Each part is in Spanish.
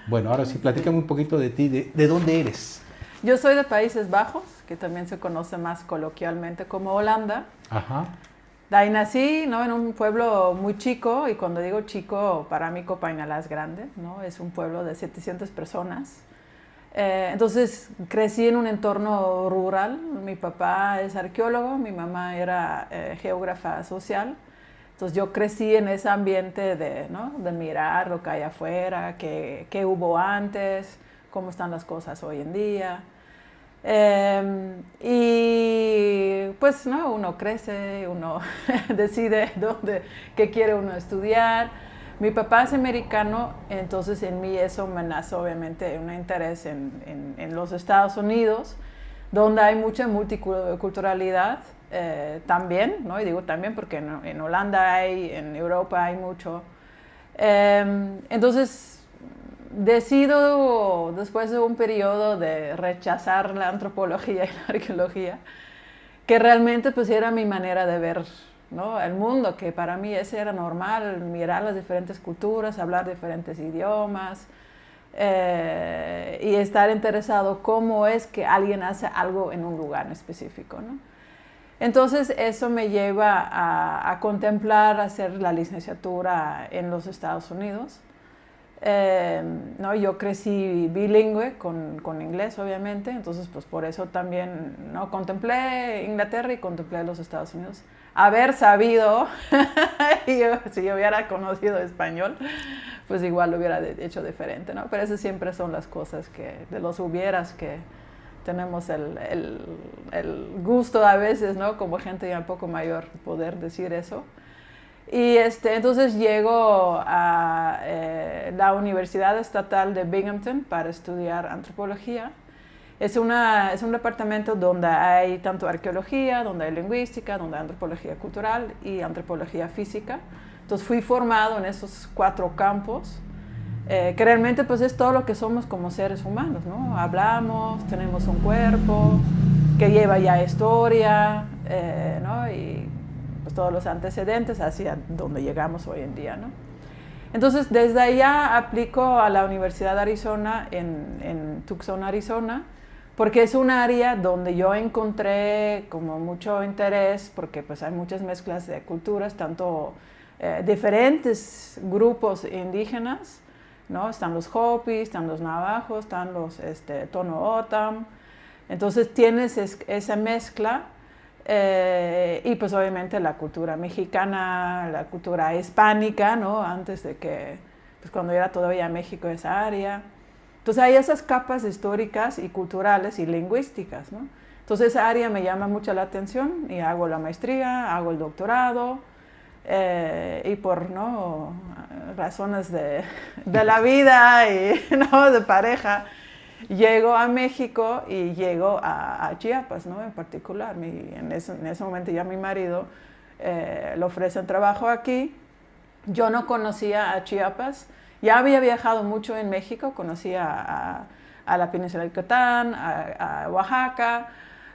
Bueno, ahora sí, platícame un poquito de ti, ¿de dónde eres? Yo soy de Países Bajos, que también se conoce más coloquialmente como Holanda. Ajá. De ahí nací, ¿no? En un pueblo muy chico, y cuando digo chico, para mí Copainalá es grande, ¿no? Es un pueblo de 700 personas. Entonces crecí en un entorno rural. Mi papá es arqueólogo, mi mamá era geógrafa social. Entonces yo crecí en ese ambiente de, ¿no? De mirar lo que hay afuera, qué hubo antes, cómo están las cosas hoy en día. Y pues no, uno crece, uno decide qué quiere uno estudiar. Mi papá es americano, entonces en mí eso me nace obviamente un interés en los Estados Unidos, donde hay mucha multiculturalidad también, ¿no? Y digo también porque en Holanda hay, en Europa hay mucho. Entonces decido, después de un periodo de rechazar la antropología y la arqueología, que realmente pues era mi manera de ver, ¿no? El mundo, que para mí ese era normal, mirar las diferentes culturas, hablar diferentes idiomas y estar interesado cómo es que alguien hace algo en un lugar específico, ¿no? Entonces eso me lleva a contemplar hacer la licenciatura en los Estados Unidos. ¿No? Yo crecí bilingüe con inglés, obviamente, entonces pues por eso también, ¿no? Contemplé Inglaterra y contemplé los Estados Unidos. Haber sabido, si yo hubiera conocido español, pues igual lo hubiera hecho diferente, ¿no? Pero esas siempre son las cosas de los hubieras que tenemos el gusto a veces, ¿no? Como gente ya un poco mayor, poder decir eso. Y entonces llego a la Universidad Estatal de Binghamton para estudiar antropología. Es un departamento donde hay tanto arqueología, donde hay lingüística, donde hay antropología cultural y antropología física. Entonces fui formado en esos 4 campos, que realmente pues es todo lo que somos como seres humanos, ¿no? Hablamos, tenemos un cuerpo que lleva ya historia, ¿no? Y pues todos los antecedentes hacia donde llegamos hoy en día, ¿no? Entonces, desde allá aplico a la Universidad de Arizona en Tucson, Arizona, porque es un área donde yo encontré como mucho interés, porque pues hay muchas mezclas de culturas, tanto diferentes grupos indígenas, ¿no? Están los Hopis, están los Navajos, están los Tono O'odham. Entonces tienes esa mezcla. Y pues obviamente la cultura mexicana, la cultura hispánica, ¿no? Antes de que, pues cuando era todavía México esa área. Entonces hay esas capas históricas y culturales y lingüísticas, ¿no? Entonces esa área me llama mucho la atención y hago la maestría, hago el doctorado y por, ¿no? Razones de la vida y, ¿no? De pareja. Llego a México y llego a Chiapas, ¿no? En particular. En ese momento ya mi marido le ofrecen trabajo aquí. Yo no conocía a Chiapas. Ya había viajado mucho en México, conocía a la península de Yucatán, a Oaxaca,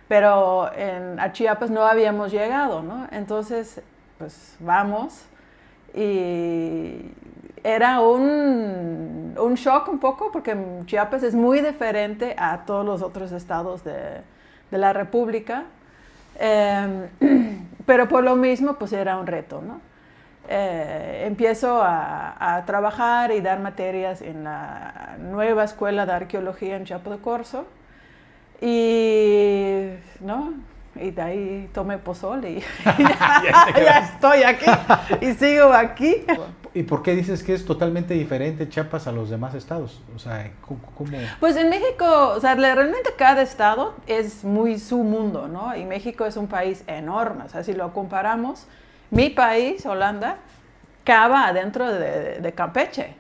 pero a Chiapas no habíamos llegado, ¿no? Entonces, pues vamos y era un shock un poco porque Chiapas es muy diferente a todos los otros estados de la República, pero por lo mismo pues era un reto, ¿no? Empiezo a trabajar y dar materias en la nueva escuela de arqueología en Chiapas de Corzo y, ¿no? Y de ahí tomé pozole y ya estoy aquí y sigo aquí. ¿Y por qué dices que es totalmente diferente Chiapas a los demás estados? O sea, ¿cómo? Pues en México, o sea, realmente cada estado es muy su mundo, ¿no? Y México es un país enorme, o sea, si lo comparamos, mi país, Holanda, cava adentro de Campeche.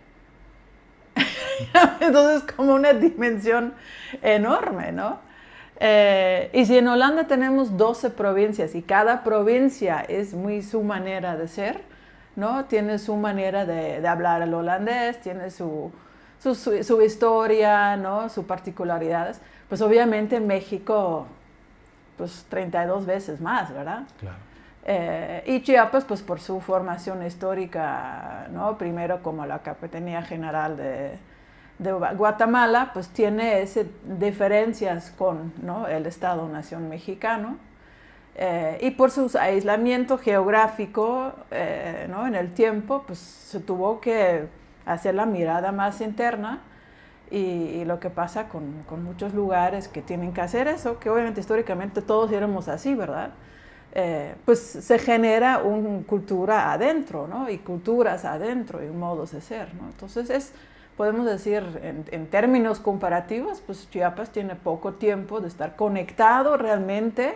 Entonces, como una dimensión enorme, ¿no? Y si en Holanda tenemos 12 provincias y cada provincia es muy su manera de ser, ¿no? Tiene su manera de hablar el holandés, tiene su historia, ¿no? Sus particularidades. Pues obviamente en México, pues 32 veces más, ¿verdad? Claro. Y Chiapas, pues por su formación histórica, ¿no? Primero como la Capitanía General Guatemala, pues tiene esas diferencias con, ¿no?, el Estado-Nación mexicano. Y por su aislamiento geográfico, ¿no?, en el tiempo, pues se tuvo que hacer la mirada más interna. Y lo que pasa con muchos lugares que tienen que hacer eso, que obviamente históricamente todos éramos así, ¿verdad? Pues se genera una cultura adentro, ¿no? Y culturas adentro y modos de ser, ¿no? Entonces podemos decir en términos comparativos, pues Chiapas tiene poco tiempo de estar conectado realmente,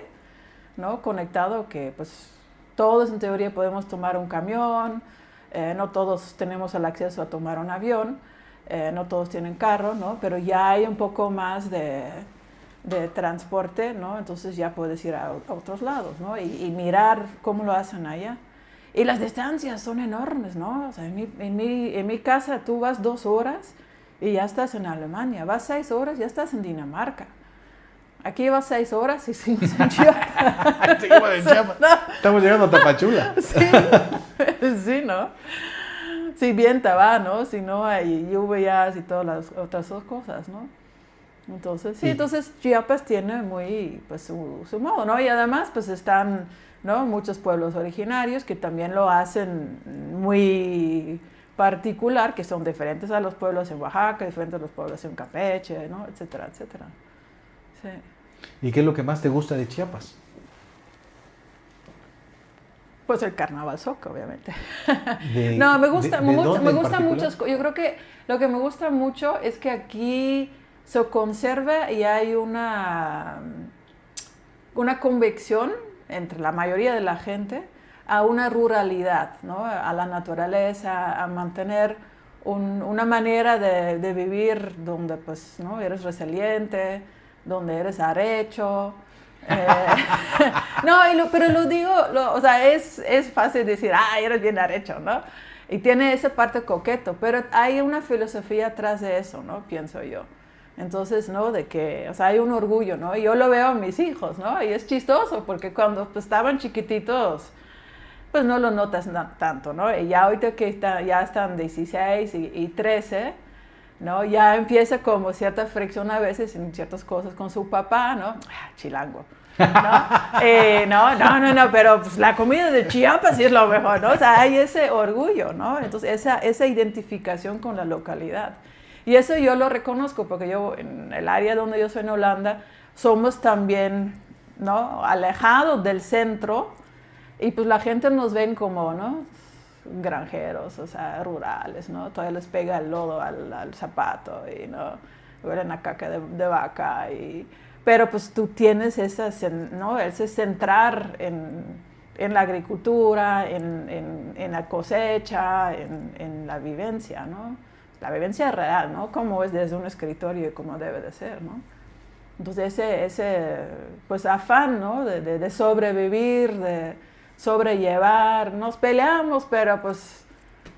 ¿no? Conectado que pues todos en teoría podemos tomar un camión, no todos tenemos el acceso a tomar un avión, no todos tienen carro, ¿no? Pero ya hay un poco más de transporte, ¿no? Entonces ya puedes ir a otros lados, ¿no? Y mirar cómo lo hacen allá. Y las distancias son enormes, ¿no? O sea, en mi casa tú vas 2 horas y ya estás en Alemania, vas 6 horas y ya estás en Dinamarca. Aquí vas 6 horas y seguimos en Chiapas. Seguimos en Chiapas. Estamos llegando a Tapachula. Sí, sí, ¿no? Si bien te va, ¿no? Si no hay lluvias y todas las otras cosas, ¿no? Entonces, sí, entonces Chiapas tiene muy, pues, su modo, ¿no? Y además, pues, están, ¿no?, muchos pueblos originarios que también lo hacen muy particular, que son diferentes a los pueblos en Oaxaca, diferentes a los pueblos en Campeche, ¿no?, etcétera, etcétera. Sí. ¿Y qué es lo que más te gusta de Chiapas? Pues el carnaval soca, obviamente. No, me gusta muchas cosas. Yo creo que lo que me gusta mucho es que aquí se conserva y hay una convicción entre la mayoría de la gente a una ruralidad, ¿no? A la naturaleza, a mantener una manera de vivir donde, pues, ¿no?, eres resiliente, donde eres arrecho. No, pero lo digo, o sea, es fácil decir, eres bien arrecho, ¿no? Y tiene esa parte coqueto, pero hay una filosofía atrás de eso, ¿no? Pienso yo. Entonces, ¿no? De que, o sea, hay un orgullo, ¿no? Y yo lo veo en mis hijos, ¿no? Y es chistoso porque cuando pues, estaban chiquititos, pues no lo notas tanto, ¿no? Y ya ahorita que ya están 16 y 13, ¿no? Ya empieza como cierta fricción a veces en ciertas cosas con su papá, ¿no? Chilango. No, pero pues, la comida de Chiapas sí es lo mejor, ¿no? O sea, hay ese orgullo, ¿no? Entonces, esa identificación con la localidad. Y eso yo lo reconozco porque yo, en el área donde yo soy en Holanda, somos también, ¿no?, alejados del centro y pues la gente nos ven como, ¿no?, granjeros, o sea, rurales, ¿no? Todavía les pega el lodo al zapato y, ¿no?, huelen a caca de vaca pero pues tú tienes ¿no?, ese centrar en la agricultura, en la cosecha, en la vivencia, ¿no? La vivencia real, ¿no? Como es desde un escritorio y como debe de ser, ¿no? Entonces ese pues afán, ¿no?, de sobrevivir, de sobrellevar, nos peleamos, pero pues,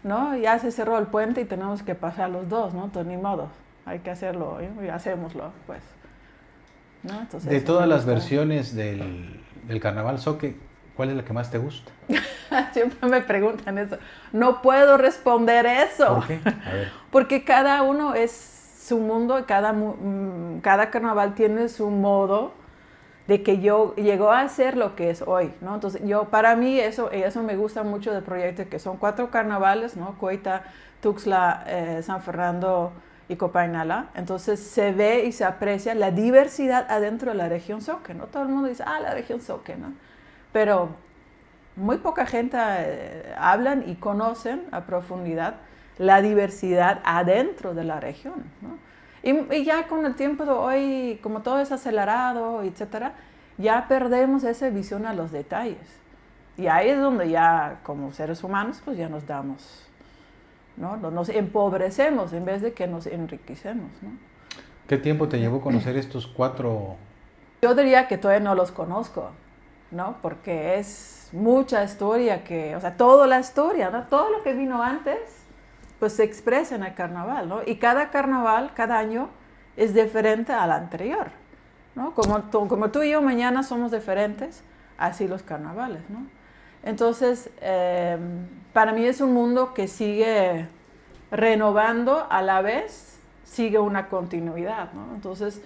¿no?, ya se cerró el puente y tenemos que pasar los dos, ¿no? Entonces, ni modo, hay que hacerlo, ¿no? Y hacémoslo, pues. ¿No? Entonces, de todas las versiones del carnaval soque, ¿cuál es la que más te gusta? Siempre me preguntan eso. No puedo responder eso. ¿Por qué? A ver. Porque cada uno es su mundo, cada carnaval tiene su modo de que llegó a ser lo que es hoy, ¿no? Entonces, para mí eso me gusta mucho del proyecto, que son 4 carnavales, ¿no? Coita, Tuxtla, San Fernando y Copainala. Entonces se ve y se aprecia la diversidad adentro de la región Soque, ¿no? Todo el mundo dice, la región Soque, ¿no? Pero muy poca gente hablan y conocen a profundidad la diversidad adentro de la región, ¿no? Y ya con el tiempo de hoy, como todo es acelerado, etcétera, ya perdemos esa visión a los detalles. Y ahí es donde ya, como seres humanos, pues ya nos damos, ¿no? Nos empobrecemos en vez de que nos enriquecemos, ¿no? ¿Qué tiempo te llevó conocer estos 4? Yo diría que todavía no los conozco, ¿no? Porque es mucha historia o sea, toda la historia, ¿no? Todo lo que vino antes, pues se expresa en el carnaval, ¿no? Y cada carnaval, cada año, es diferente al anterior, ¿no? Como tú y yo mañana somos diferentes, así los carnavales, ¿no? Entonces, para mí es un mundo que sigue renovando a la vez sigue una continuidad, ¿no? Entonces,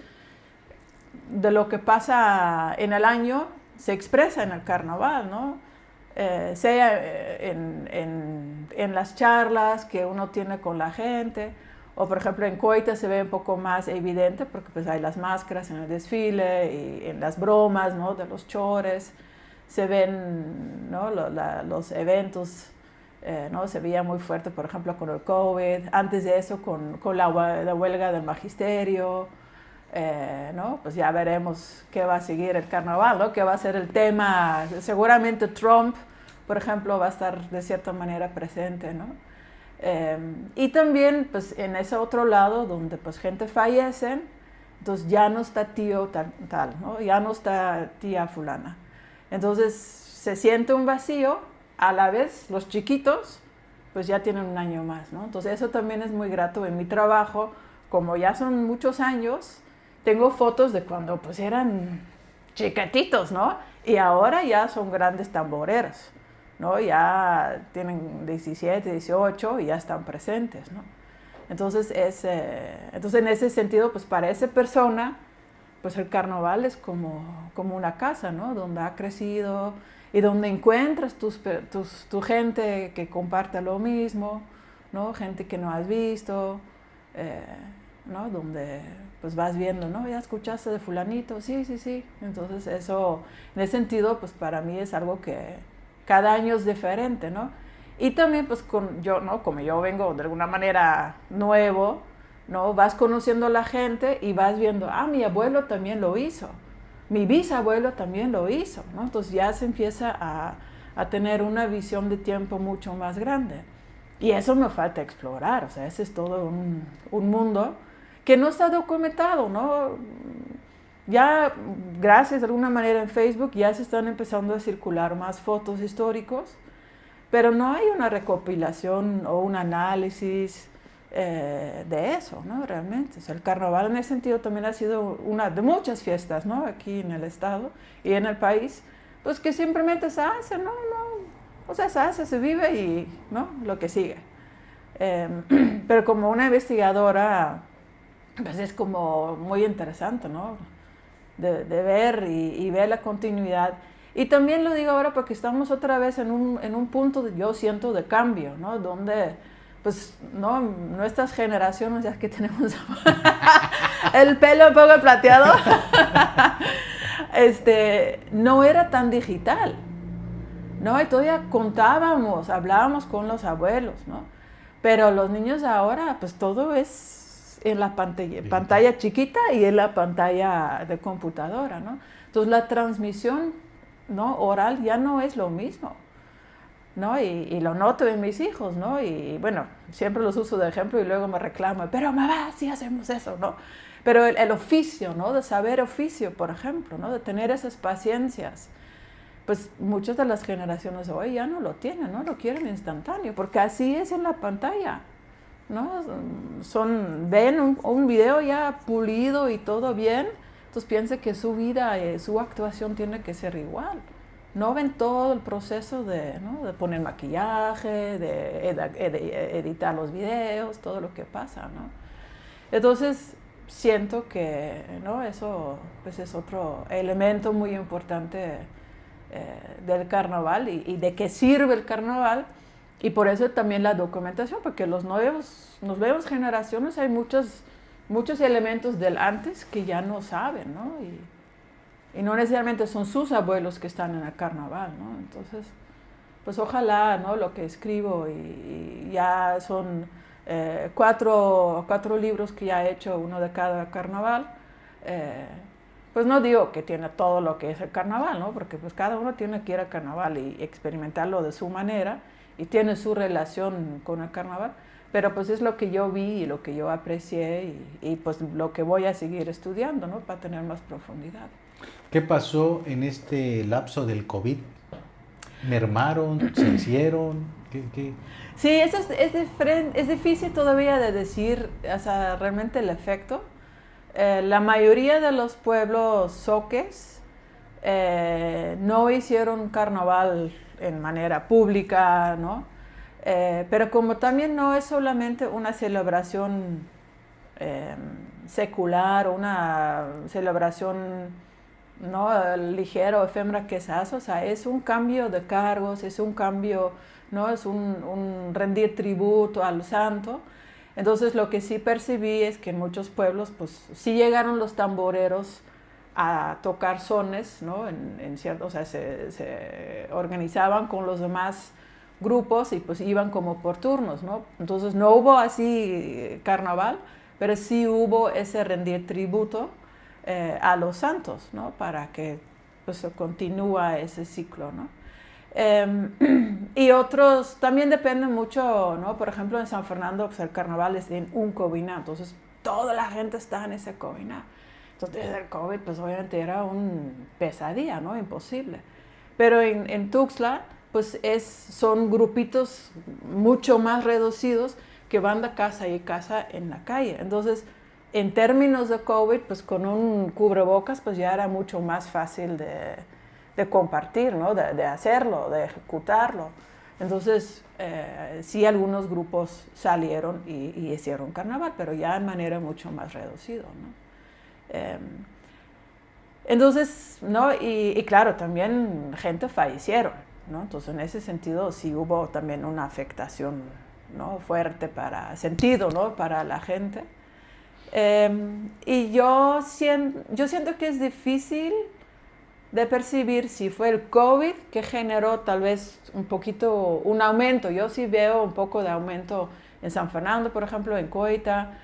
de lo que pasa en el año se expresa en el carnaval, ¿no? Sea en las charlas que uno tiene con la gente, o por ejemplo en Coita se ve un poco más evidente porque pues hay las máscaras en el desfile y en las bromas, ¿no? De los chores, se ven, ¿no? Los eventos, ¿no? Se veía muy fuerte, por ejemplo, con el COVID, antes de eso con la huelga del magisterio, ¿no? Pues ya veremos qué va a seguir el carnaval, ¿no? Qué va a ser el tema. Seguramente Trump, por ejemplo, va a estar de cierta manera presente, ¿no? Y también, pues, en ese otro lado, donde pues gente fallece, entonces ya no está tío tal, ¿no? Ya no está tía fulana. Entonces se siente un vacío, a la vez los chiquitos, pues ya tienen un año más, ¿no? Entonces eso también es muy grato en mi trabajo, como ya son muchos años. Tengo fotos de cuando pues eran chiquititos, ¿no? Y ahora ya son grandes tamboreros, ¿no? Ya tienen 17, 18 y ya están presentes, ¿no? Entonces, entonces en ese sentido, pues para esa persona, pues el carnaval es como una casa, ¿no? Donde ha crecido y donde encuentras tu gente que comparte lo mismo, ¿no? Gente que no has visto, ¿no? Donde pues vas viendo, ¿no? ¿Ya escuchaste de fulanito? Sí, sí, sí. Entonces eso, en ese sentido, pues para mí es algo que cada año es diferente, ¿no? Y también pues ¿no? Como yo vengo de alguna manera nuevo, ¿no? Vas conociendo a la gente y vas viendo, mi abuelo también lo hizo, mi bisabuelo también lo hizo, ¿no? Entonces ya se empieza a tener una visión de tiempo mucho más grande. Y eso me falta explorar, o sea, ese es todo un mundo que no está documentado, ¿no? Ya, gracias de alguna manera en Facebook, ya se están empezando a circular más fotos históricos, pero no hay una recopilación o un análisis de eso, ¿no? Realmente. O sea, el carnaval en ese sentido también ha sido una de muchas fiestas, ¿no? Aquí en el estado y en el país, pues que simplemente se hace, ¿no? O sea, se hace, se vive y, ¿no? Lo que sigue. Pero como una investigadora, pues es como muy interesante, ¿no? De ver y ver la continuidad. Y también lo digo ahora porque estamos otra vez en un punto, yo siento, de cambio, ¿no? Donde, pues, ¿no? Nuestras generaciones, ya que tenemos el pelo un poco plateado, no era tan digital, ¿no? Y todavía hablábamos con los abuelos, ¿no? Pero los niños ahora, pues todo es en la pantalla chiquita y en la pantalla de computadora, ¿no? Entonces la transmisión, ¿no? Oral ya no es lo mismo, ¿no? Y lo noto en mis hijos, ¿no? Y bueno, siempre los uso de ejemplo y luego me reclaman, pero mamá, sí hacemos eso, ¿no? Pero el oficio, ¿no? De saber oficio, por ejemplo, ¿no? De tener esas paciencias, pues muchas de las generaciones hoy ya no lo tienen, ¿no? Lo quieren instantáneo, porque así es en la pantalla, ¿no? Ven un video ya pulido y todo bien, entonces piensan que su vida, su actuación tiene que ser igual. No ven todo el proceso ¿no? De poner maquillaje, de editar los videos, todo lo que pasa, ¿no? Entonces siento que, ¿no? Eso pues es otro elemento muy importante del carnaval y de qué sirve el carnaval, y por eso también la documentación, porque las nuevas generaciones hay muchos elementos del antes que ya no saben, ¿no? Y no necesariamente son sus abuelos que están en el carnaval, ¿no? Entonces, pues ojalá, ¿no? Lo que escribo y ya son 4 libros que ya he hecho, uno de cada carnaval. Pues no digo que tiene todo lo que es el carnaval, ¿no? Porque pues cada uno tiene que ir al carnaval y experimentarlo de su manera y tiene su relación con el carnaval, pero pues es lo que yo vi y lo que yo aprecié y pues lo que voy a seguir estudiando, ¿no? Para tener más profundidad. ¿Qué pasó en este lapso del COVID? ¿Mermaron? ¿Se hicieron? ¿Qué? Sí, eso es difícil todavía de decir, o sea, realmente el efecto. La mayoría de los pueblos zoques no hicieron carnaval en manera pública, ¿no? Pero como también no es solamente una celebración secular, una celebración, ¿no?, ligera, efémera que se hace. O sea, es un cambio de cargos, es un cambio, ¿no?, es un rendir tributo al santo. Entonces lo que sí percibí es que en muchos pueblos pues sí llegaron los tamboreros a tocar sones, ¿no?, en cierto, o sea, se organizaban con los demás grupos y pues iban como por turnos, ¿no? Entonces no hubo así carnaval, pero sí hubo ese rendir tributo a los santos, ¿no?, para que pues continúa ese ciclo, ¿no? Y otros también dependen mucho, ¿no? Por ejemplo, en San Fernando pues el carnaval es en un cobiná, entonces toda la gente está en ese cobiná. Entonces el COVID pues obviamente era un pesadilla, ¿no? Imposible. Pero en Tuxtla pues son grupitos mucho más reducidos que van de casa y casa en la calle. Entonces, en términos de COVID, pues con un cubrebocas pues ya era mucho más fácil de compartir, ¿no?, de hacerlo, de ejecutarlo. Entonces, sí, algunos grupos salieron y hicieron carnaval, pero ya de manera mucho más reducida, ¿no? Entonces, ¿no? Y claro, también gente fallecieron, ¿no? Entonces, en ese sentido, sí hubo también una afectación, ¿no?, fuerte sentido, ¿no?, para la gente. Y yo siento que es difícil de percibir si fue el COVID que generó tal vez un poquito un aumento. Yo sí veo un poco de aumento en San Fernando, por ejemplo, en Coita,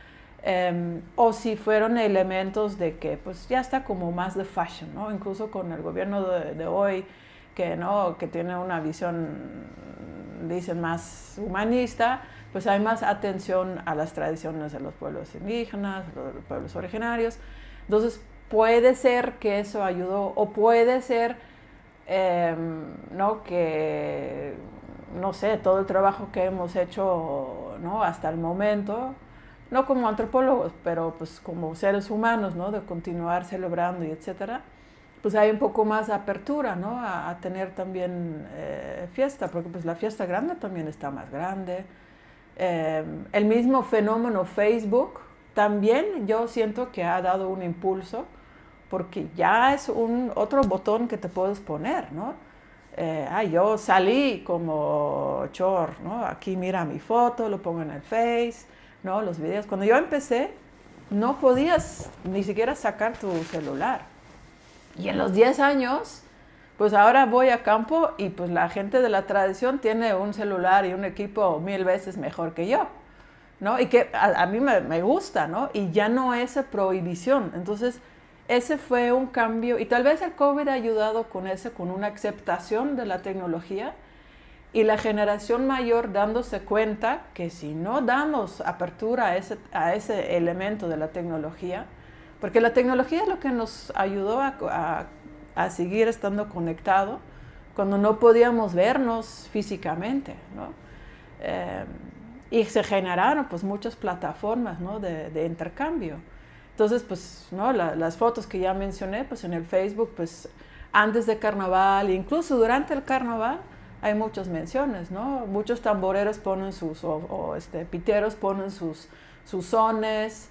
o si fueron elementos de que pues ya está como más de fashion, ¿no? Incluso con el gobierno de hoy, que, ¿no?, que tiene una visión, dicen, más humanista, pues hay más atención a las tradiciones de los pueblos indígenas, de los pueblos originarios. Entonces, puede ser que eso ayudó, o puede ser, ¿no?, que, no sé, todo el trabajo que hemos hecho, ¿no?, hasta el momento, no como antropólogos, pero pues como seres humanos, ¿no?, de continuar celebrando y etcétera, pues hay un poco más de apertura, ¿no?, a tener también fiesta, porque pues la fiesta grande también está más grande. El mismo fenómeno Facebook también yo siento que ha dado un impulso, porque ya es otro botón que te puedes poner, ¿no? Yo salí como chor, ¿no? Aquí mira mi foto, lo pongo en el Face, ¿no?, los videos. Cuando yo empecé, no podías ni siquiera sacar tu celular. Y en los 10 años, pues ahora voy a campo y pues la gente de la tradición tiene un celular y un equipo 1000 veces mejor que yo, ¿no? Y que a mí me gusta, ¿no? Y ya no es prohibición. Entonces, ese fue un cambio. Y tal vez el COVID ha ayudado con una aceptación de la tecnología y la generación mayor dándose cuenta que si no damos apertura a ese elemento de la tecnología, porque la tecnología es lo que nos ayudó a seguir estando conectados cuando no podíamos vernos físicamente, ¿no? Y se generaron pues muchas plataformas, ¿no?, de intercambio. Entonces, pues, ¿no?, las fotos que ya mencioné, pues en el Facebook, pues antes de carnaval, incluso durante el carnaval, hay muchas menciones, ¿no? Muchos tamboreros ponen piteros ponen sus sones,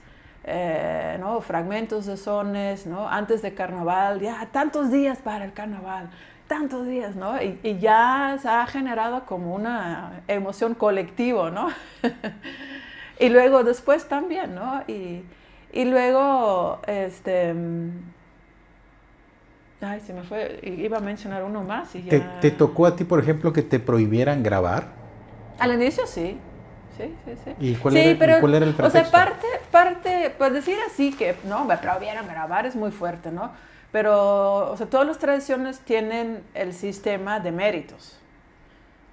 ¿no?, fragmentos de sones, ¿no?, antes de carnaval, ya tantos días para el carnaval, tantos días, ¿no? Y ya se ha generado como una emoción colectiva, ¿no? Y luego después también, ¿no? Y luego, ay, se me fue, iba a mencionar uno más y ya... ¿Te tocó a ti, por ejemplo, que te prohibieran grabar? Al inicio sí. Sí. ¿Y cuál era el pretexto? O sea, parte, pues decir así que, no, me prohibieron grabar es muy fuerte, ¿no? Pero, o sea, todas las tradiciones tienen el sistema de méritos,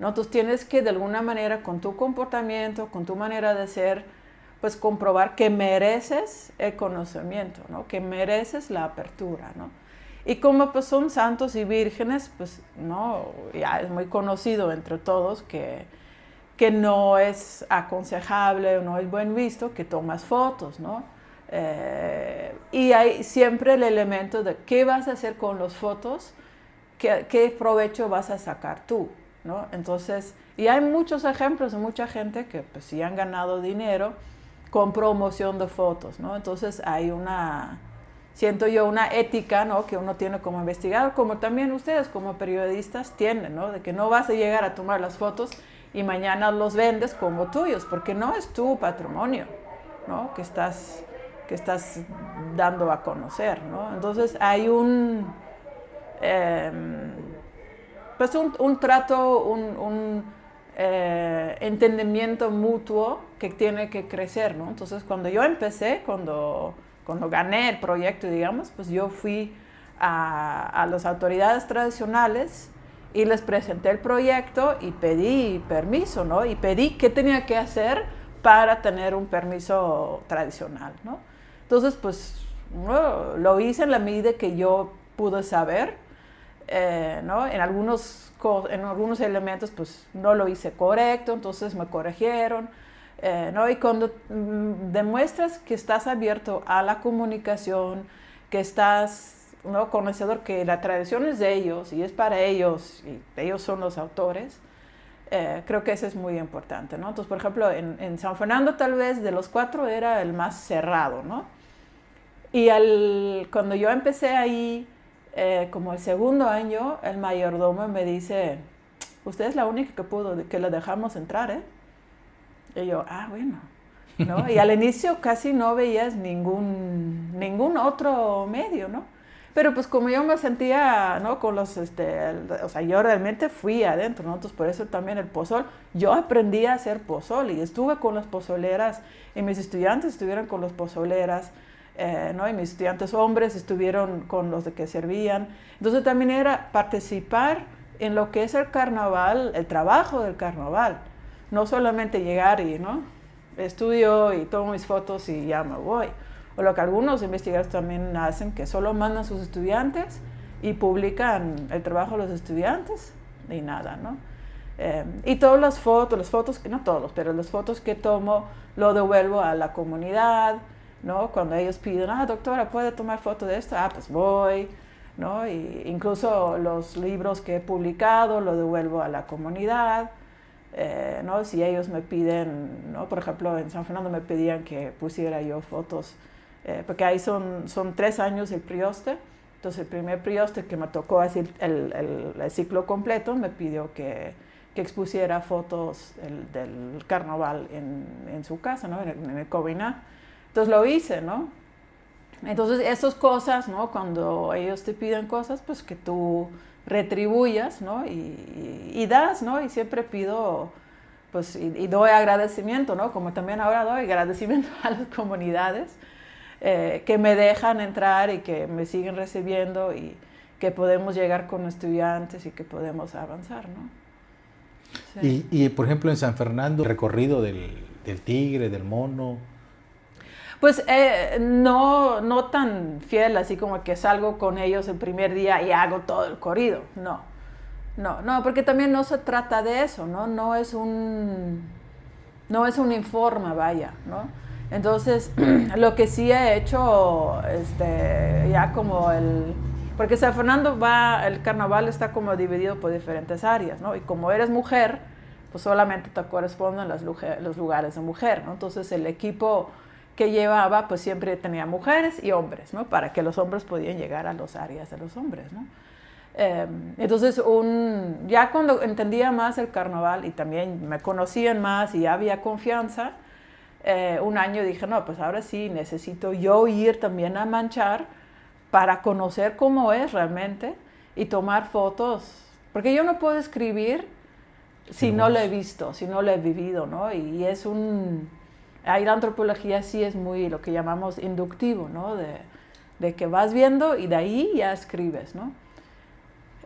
¿no? Entonces tienes que, de alguna manera, con tu comportamiento, con tu manera de ser, pues comprobar que mereces el conocimiento, ¿no?, que mereces la apertura, ¿no? Y como pues son santos y vírgenes, pues no, ya es muy conocido entre todos que no es aconsejable o no es buen visto que tomas fotos, ¿no? Y hay siempre el elemento de qué vas a hacer con las fotos, qué provecho vas a sacar tú, ¿no? Entonces, y hay muchos ejemplos de mucha gente que pues sí han ganado dinero con promoción de fotos, ¿no? Entonces hay siento yo, una ética, ¿no? Que uno tiene como investigador, como también ustedes como periodistas tienen, ¿no? De que no vas a llegar a tomar las fotos y mañana los vendes como tuyos, porque no es tu patrimonio, ¿no? Que estás dando a conocer, ¿no? Entonces hay pues un trato, entendimiento mutuo que tiene que crecer, ¿no? Entonces cuando yo empecé, cuando gané el proyecto, digamos, pues yo fui a las autoridades tradicionales y les presenté el proyecto y pedí permiso, ¿no? Y pedí qué tenía que hacer para tener un permiso tradicional, ¿no? Entonces, pues, lo hice en la medida que yo pude saber, ¿no? En algunos elementos, pues, no lo hice correcto, entonces me corrigieron, ¿no? Y cuando demuestras que estás abierto a la comunicación, que estás, ¿no? Conocedor que la tradición es de ellos y es para ellos, y ellos son los autores, creo que eso es muy importante, ¿no? Entonces, por ejemplo, en San Fernando tal vez de los 4 era el más cerrado, ¿no? Y cuando yo empecé ahí, como el segundo año, el mayordomo me dice, usted es la única que le dejamos entrar, ¿eh? Y yo, bueno, ¿no? Y al inicio casi no veías ningún otro medio, ¿no? Pero pues como yo me sentía, ¿no? Con o sea, yo realmente fui adentro, ¿no? Entonces por eso también el pozol, yo aprendí a hacer pozol y estuve con las pozoleras y mis estudiantes estuvieron con las pozoleras, ¿no? Y mis estudiantes hombres estuvieron con los de que servían. Entonces también era participar en lo que es el carnaval, el trabajo del carnaval. No solamente llegar y, ¿no? Estudio y tomo mis fotos y ya me voy. O lo que algunos investigadores también hacen, que solo mandan a sus estudiantes y publican el trabajo de los estudiantes y nada, ¿no? Y todas las fotos, no todos, pero las fotos que tomo lo devuelvo a la comunidad, ¿no? Cuando ellos piden, doctora, ¿puede tomar foto de esto? Pues voy, ¿no? Y incluso los libros que he publicado lo devuelvo a la comunidad. ¿No? Si ellos me piden, ¿no? Por ejemplo, en San Fernando me pedían que pusiera yo fotos, porque ahí son 3 años el prioste, entonces el primer prioste que me tocó así el ciclo completo me pidió que expusiera fotos del carnaval en su casa, ¿no? en el Cobiná. Entonces lo hice, ¿no? Entonces esas cosas, ¿no? Cuando ellos te piden cosas, pues que tú retribuyas, ¿no? Y das, ¿no? Y siempre pido, pues, y doy agradecimiento, ¿no? Como también ahora doy agradecimiento a las comunidades que me dejan entrar y que me siguen recibiendo y que podemos llegar con estudiantes y que podemos avanzar, ¿no? Sí. Y por ejemplo, en San Fernando, el recorrido del tigre, del mono. Pues no tan fiel, así como que salgo con ellos el primer día y hago todo el corrido, no, porque también no se trata de eso, ¿no? No es un informe, vaya, ¿no? Entonces, lo que sí he hecho, ya como porque San Fernando el carnaval está como dividido por diferentes áreas, ¿no? Y como eres mujer, pues solamente te corresponden los lugares de mujer, ¿no? Entonces el equipo que llevaba, pues siempre tenía mujeres y hombres, ¿no? Para que los hombres podían llegar a las áreas de los hombres, ¿no? Entonces, ya cuando entendía más el carnaval y también me conocían más y había confianza, un año dije, no, pues ahora sí necesito yo ir también a Manchar para conocer cómo es realmente y tomar fotos, porque yo no puedo escribir si no lo he visto, si no lo he vivido, ¿no? Y es ahí la antropología sí es muy lo que llamamos inductivo, ¿no? De que vas viendo y de ahí ya escribes, ¿no?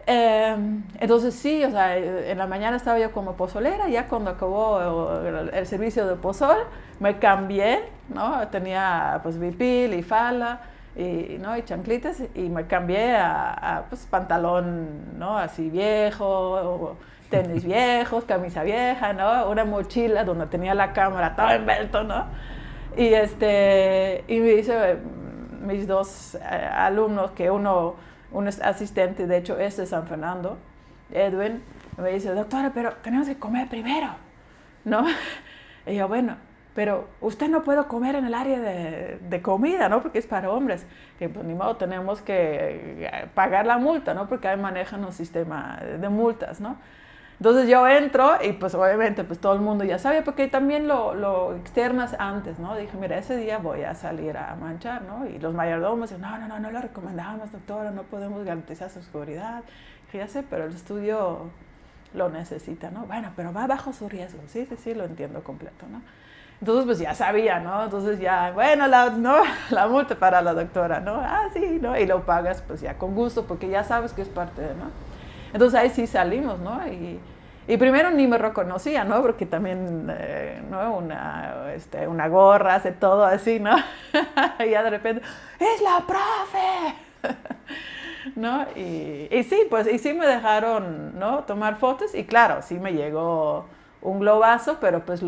Entonces sí, o sea, en la mañana estaba yo como pozolera, ya cuando acabó el servicio de pozol, me cambié, ¿no? Tenía pues vipil y falda, ¿no? Y chanclitas, y me cambié a pues, pantalón, ¿no? Así viejo, tenis viejos, camisa vieja, ¿no? Una mochila donde tenía la cámara todo envuelto, ¿no? Y me dice mis 2 alumnos, que un asistente, de hecho es de San Fernando, Edwin, me dice, doctora, pero tenemos que comer primero, ¿no? Y yo, bueno, pero usted no puede comer en el área de comida, ¿no? Porque es para hombres. Y pues ni modo, tenemos que pagar la multa, ¿no? Porque ahí manejan un sistema de multas, ¿no? Entonces yo entro y pues obviamente pues todo el mundo ya sabe, porque también lo externas antes, ¿no? Dije, mira, ese día voy a salir a manchar, ¿no? Y los mayordomos dicen, no lo recomendamos, doctora, no podemos garantizar su seguridad. Dije, ya sé, pero el estudio lo necesita, ¿no? Bueno, pero va bajo su riesgo, sí, lo entiendo completo, ¿no? Entonces, pues ya sabía, ¿no? Entonces ya, bueno, la multa para la doctora, ¿no? Ah, sí, ¿no? Y lo pagas pues ya con gusto, porque ya sabes que es parte de, ¿no? Entonces ahí sí salimos, ¿no? Y primero ni me reconocía, ¿no? Porque también, ¿no? Una gorra, hace todo así, ¿no? Y ya de repente, ¡es la profe! ¿No? Y sí, pues, y sí me dejaron, ¿no? Tomar fotos, y claro, sí me llegó un globazo, pero pues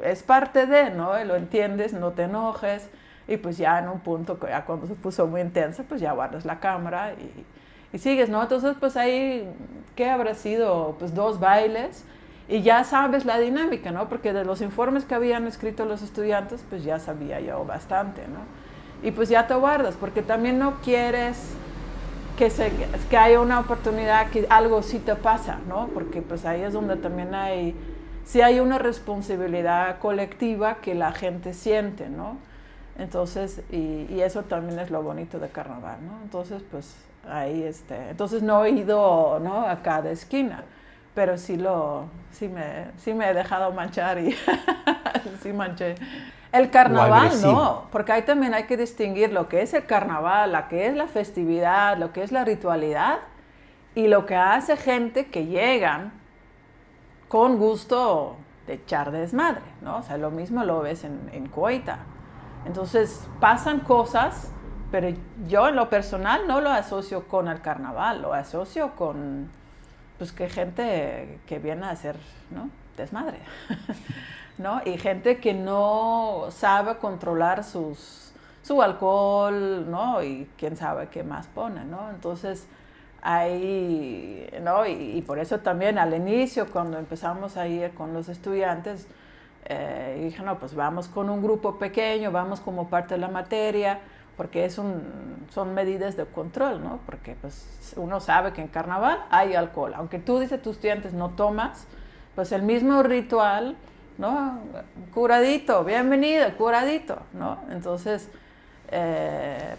es parte de, ¿no? Lo entiendes, no te enojes, y pues ya en un punto, ya cuando se puso muy intensa, pues ya guardas la cámara y sigues, ¿no? Entonces, pues ahí, ¿qué habrá sido? Pues 2 bailes, y ya sabes la dinámica, ¿no? Porque de los informes que habían escrito los estudiantes, pues ya sabía yo bastante, ¿no? Y pues ya te guardas, porque también no quieres que haya una oportunidad que algo sí te pasa, ¿no? Porque pues ahí es donde también sí hay una responsabilidad colectiva que la gente siente, ¿no? Entonces, y eso también es lo bonito de carnaval, ¿no? Entonces, pues ahí, entonces no he ido, ¿no? A cada esquina, pero sí me he dejado manchar y sí manché. El carnaval no, porque ahí también hay que distinguir lo que es el carnaval, lo que es la festividad, lo que es la ritualidad y lo que hace gente que llegan con gusto de echar desmadre, ¿no? O sea, lo mismo lo ves en Coita. Entonces pasan cosas, pero yo en lo personal no lo asocio con el carnaval, lo asocio con, pues, que gente que viene a hacer, ¿no? Desmadre, ¿no? Y gente que no sabe controlar su alcohol, ¿no? Y quién sabe qué más pone, ¿no? Entonces, ahí, ¿no? Y por eso también al inicio, cuando empezamos a ir con los estudiantes, dije, no, pues vamos con un grupo pequeño, vamos como parte de la materia, porque son medidas de control, ¿no? Porque pues uno sabe que en carnaval hay alcohol. Aunque tú dices tus estudiantes no tomas, pues el mismo ritual, ¿no? Curadito, bienvenido, curadito, ¿no? Entonces,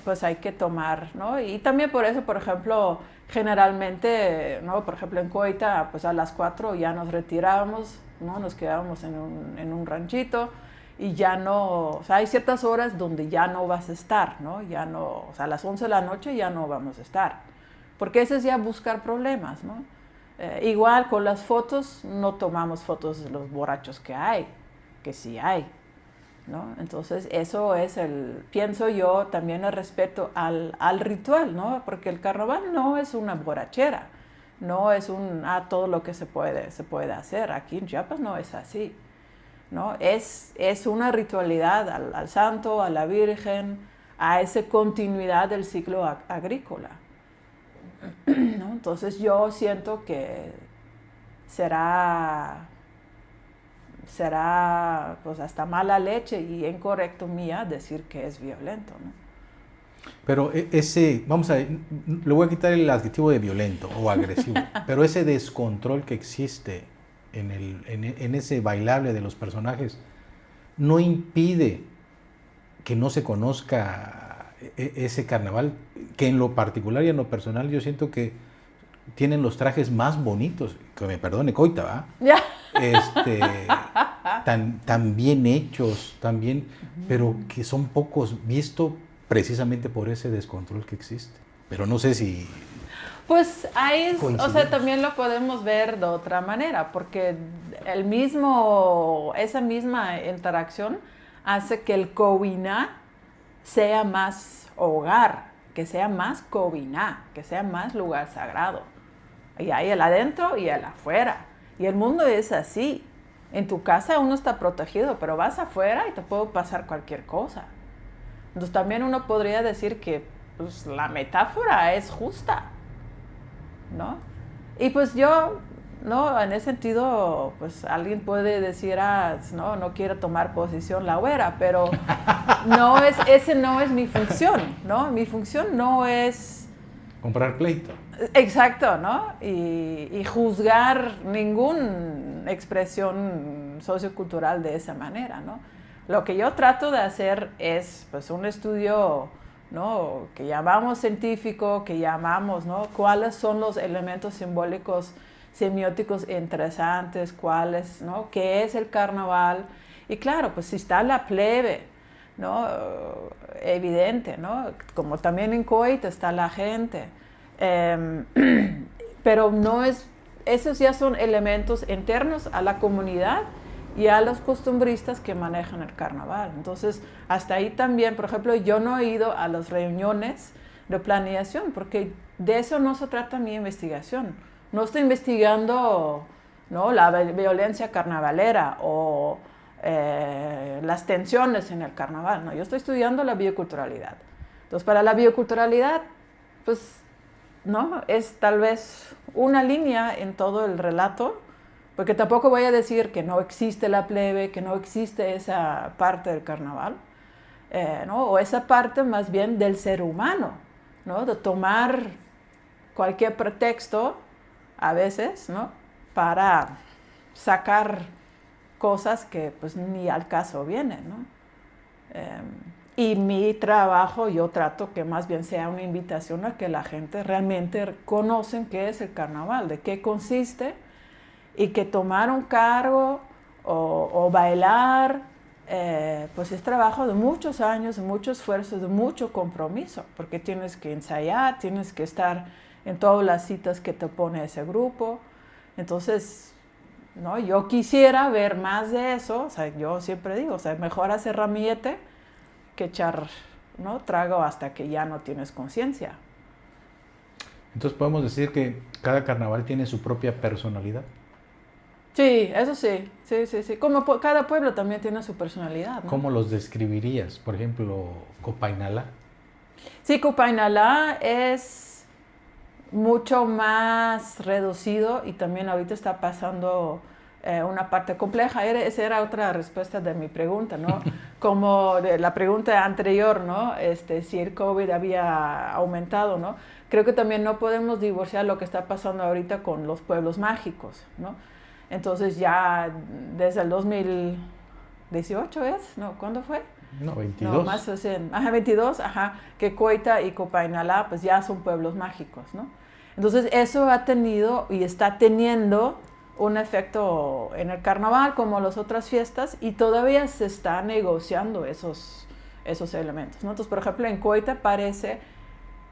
pues hay que tomar, ¿no? Y también por eso, por ejemplo, generalmente, ¿no? Por ejemplo, en Coita, pues a las 4 ya nos retirábamos, ¿no? Nos quedábamos en un ranchito y ya no, o sea, hay ciertas horas donde ya no vas a estar, ¿no? Ya no, o sea, a las 11 de la noche ya no vamos a estar, porque eso es ya buscar problemas, ¿no? Igual con las fotos, no tomamos fotos de los borrachos que sí hay, ¿no? Entonces eso es pienso yo, también el respeto al ritual, ¿no? Porque el carnaval no es una borrachera, no es todo lo que se puede hacer. Aquí en Chiapas no es así, ¿no? Es una ritualidad al santo, a la Virgen, a esa continuidad del ciclo agrícola, ¿no? Entonces yo siento que será pues hasta mala leche y incorrecto mía decir que es violento, ¿no? Pero vamos a ver, le voy a quitar el adjetivo de violento o agresivo, pero ese descontrol que existe en ese bailable de los personajes no impide que no se conozca ese carnaval, que en lo particular y en lo personal yo siento que tienen los trajes más bonitos, que me perdone Coita, ¿va? Ya. Tan bien hechos, pero que son pocos, visto precisamente por ese descontrol que existe. Pero no sé si... Pues ahí, o sea, también lo podemos ver de otra manera, porque esa misma interacción hace que el Coviná sea más hogar, que sea más Coviná, que sea más lugar sagrado. Y hay el adentro y el afuera. Y el mundo es así. En tu casa uno está protegido, pero vas afuera y te puede pasar cualquier cosa. Entonces también uno podría decir que pues, la metáfora es justa, ¿no? Y pues yo ¿no? En ese sentido, pues alguien puede decir, no quiero tomar posición la güera, pero ese no es mi función, ¿no? Mi función no es... Comprar pleito. Exacto, ¿no? Y juzgar ninguna expresión sociocultural de esa manera, ¿no? Lo que yo trato de hacer es, pues, un estudio, ¿no?, que llamamos científico, que llamamos, ¿no?, cuáles son los elementos simbólicos semióticos interesantes, cuáles, ¿no?, qué es el carnaval. Y claro, pues si está la plebe, ¿no?, evidente, ¿no?, como también en Coita está la gente. Pero no es, esos ya son elementos internos a la comunidad y a los costumbristas que manejan el carnaval. Entonces, hasta ahí también, por ejemplo, yo no he ido a las reuniones de planeación, porque de eso no se trata mi investigación. No estoy investigando, ¿no?, la violencia carnavalera o las tensiones en el carnaval. No, yo estoy estudiando la bioculturalidad. Entonces, para la bioculturalidad, pues, ¿no?, es tal vez una línea en todo el relato, porque tampoco voy a decir que no existe la plebe, que no existe esa parte del carnaval, ¿no?, o esa parte más bien del ser humano, ¿no?, de tomar cualquier pretexto, a veces, ¿no?, para sacar cosas que pues ni al caso vienen, ¿no? Y mi trabajo, yo trato que más bien sea una invitación a que la gente realmente conozca qué es el carnaval, de qué consiste, y que tomar un cargo o bailar, pues es trabajo de muchos años, de mucho esfuerzo, de mucho compromiso, porque tienes que ensayar, tienes que estar en todas las citas que te pone ese grupo. Entonces, ¿no?, yo quisiera ver más de eso. O sea, yo siempre digo, o sea, mejor hacer ramillete que echar, ¿no?, trago hasta que ya no tienes conciencia. Entonces podemos decir que cada carnaval tiene su propia personalidad. Sí, eso sí, sí. Como cada pueblo también tiene su personalidad, ¿no? ¿Cómo los describirías? Por ejemplo, Copainalá. Sí, Copainalá es mucho más reducido y también ahorita está pasando una parte compleja. Esa era otra respuesta de mi pregunta, ¿no? Como de la pregunta anterior, ¿no? Si el COVID había aumentado, ¿no? Creo que también no podemos divorciar lo que está pasando ahorita con los pueblos mágicos, ¿no? Entonces ya desde el 2018 ¿es? ¿No? ¿Cuándo fue? No, 22. No, más recién. 22, que Coita y Copainalá pues ya son pueblos mágicos, ¿no? Entonces eso ha tenido y está teniendo un efecto en el carnaval como las otras fiestas, y todavía se está negociando esos elementos, ¿no? Entonces, por ejemplo, en Coita parece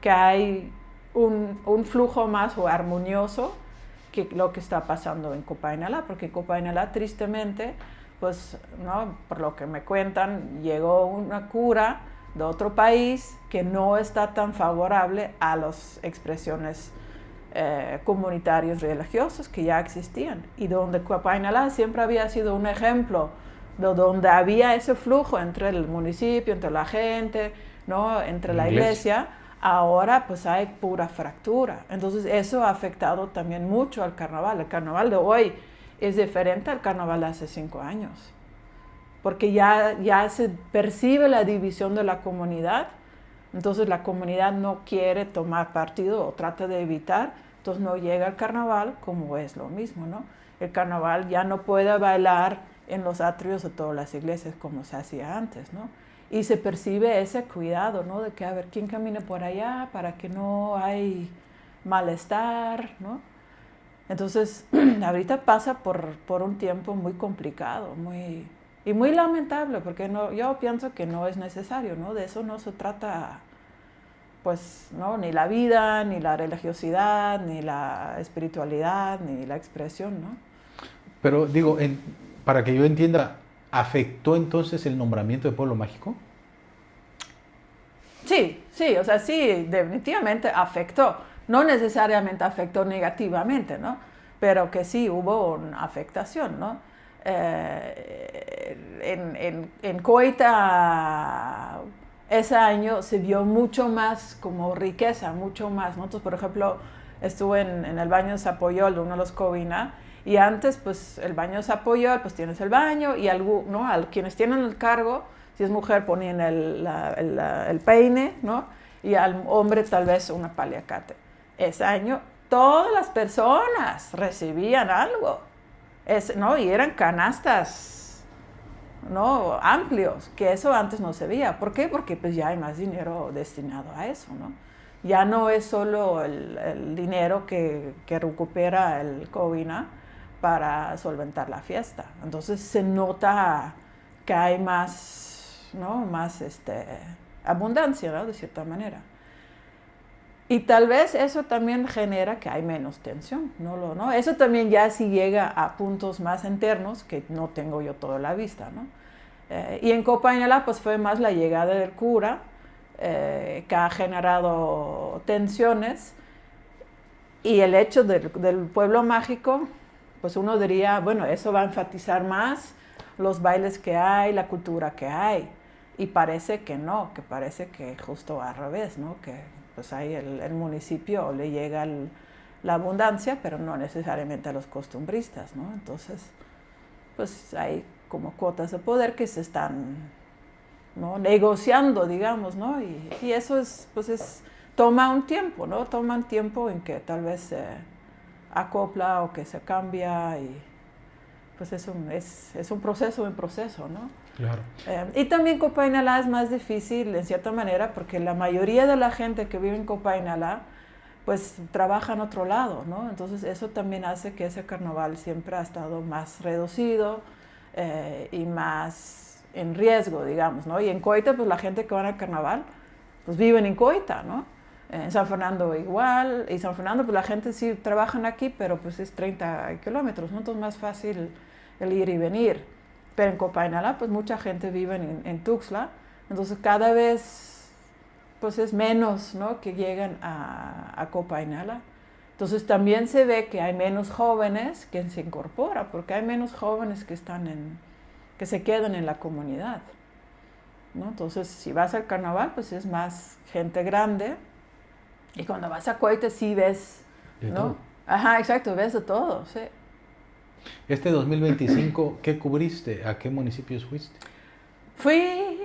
que hay un flujo más armonioso que lo que está pasando en Copainalá, porque en Copainalá, tristemente, pues, ¿no?, por lo que me cuentan, llegó una cura de otro país que no está tan favorable a las expresiones comunitarios religiosos que ya existían, y donde Copainalá siempre había sido un ejemplo de donde había ese flujo entre el municipio, entre la gente, ¿no?, entre la iglesia. Ahora pues hay pura fractura. Entonces eso ha afectado también mucho al carnaval. El carnaval de hoy es diferente al carnaval de hace 5 años, porque ya se percibe la división de la comunidad. Entonces la comunidad no quiere tomar partido o trata de evitar, entonces no llega al carnaval, como es lo mismo, ¿no? El carnaval ya no puede bailar en los atrios de todas las iglesias como se hacía antes, ¿no? Y se percibe ese cuidado, ¿no?, de que a ver quién camina por allá para que no hay malestar, ¿no? Entonces ahorita pasa por un tiempo muy complicado, muy lamentable, porque yo pienso que no es necesario, ¿no? De eso no se trata, pues, ¿no?, ni la vida, ni la religiosidad, ni la espiritualidad, ni la expresión, ¿no? Pero digo, para que yo entienda, ¿afectó entonces el nombramiento de pueblo mágico? Sí, o sea, sí, definitivamente afectó. No necesariamente afectó negativamente, ¿no? Pero que sí hubo una afectación, ¿no? En Coita ese año se vio mucho más como riqueza, mucho más, ¿no? Entonces, por ejemplo, estuve en el baño de Zapoyol, de uno de los Covina, y antes, pues, el baño de Zapoyol, pues tienes el baño, y ¿no? A quienes tienen el cargo, si es mujer, ponían el peine, ¿no? Y al hombre tal vez una paliacate. Ese año, todas las personas recibían algo, ¿no? Y eran canastas, ¿no? Amplios, que eso antes no se veía. ¿Por qué? Porque pues ya hay más dinero destinado a eso, ¿no? Ya no es solo el dinero que recupera el Covina para solventar la fiesta. Entonces se nota que hay más, ¿no? Más abundancia, ¿no? De cierta manera. Y tal vez eso también genera que hay menos tensión, ¿no? Eso también ya sí llega a puntos más internos que no tengo yo toda la vista, ¿no? Y en Copainalá pues fue más la llegada del cura que ha generado tensiones, y el hecho del pueblo mágico, pues uno diría, bueno, eso va a enfatizar más los bailes que hay, la cultura que hay, y parece que no, que parece que justo al revés, ¿no? Que pues ahí el municipio le llega la abundancia, pero no necesariamente a los costumbristas, ¿no? Entonces, pues hay como cuotas de poder que se están, ¿no? negociando, digamos, ¿no? Y eso toma un tiempo, ¿no? Toma un tiempo en que tal vez se acopla o que se cambia, y pues es un proceso en proceso, ¿no? Claro. Y también Copainalá es más difícil en cierta manera porque la mayoría de la gente que vive en Copainalá pues trabaja en otro lado, ¿no? Entonces eso también hace que ese carnaval siempre ha estado más reducido y más en riesgo, digamos, ¿no? Y en Coita pues la gente que va al carnaval pues viven en Coita, ¿no? En San Fernando igual, y San Fernando pues la gente sí trabajan aquí, pero pues es 30 kilómetros, ¿no? Entonces es más fácil el ir y venir. Pero en Copainalá, pues mucha gente vive en Tuxtla, entonces cada vez pues es menos, ¿no? que llegan a Copainalá. Entonces también se ve que hay menos jóvenes que se incorporan, porque hay menos jóvenes que se quedan en la comunidad, ¿no? Entonces si vas al carnaval, pues es más gente grande, y cuando vas a Coita sí ves, De ¿no? todo. Ajá, exacto, ves de todo, sí. Este 2025, ¿qué cubriste? ¿A qué municipios fuiste? Fui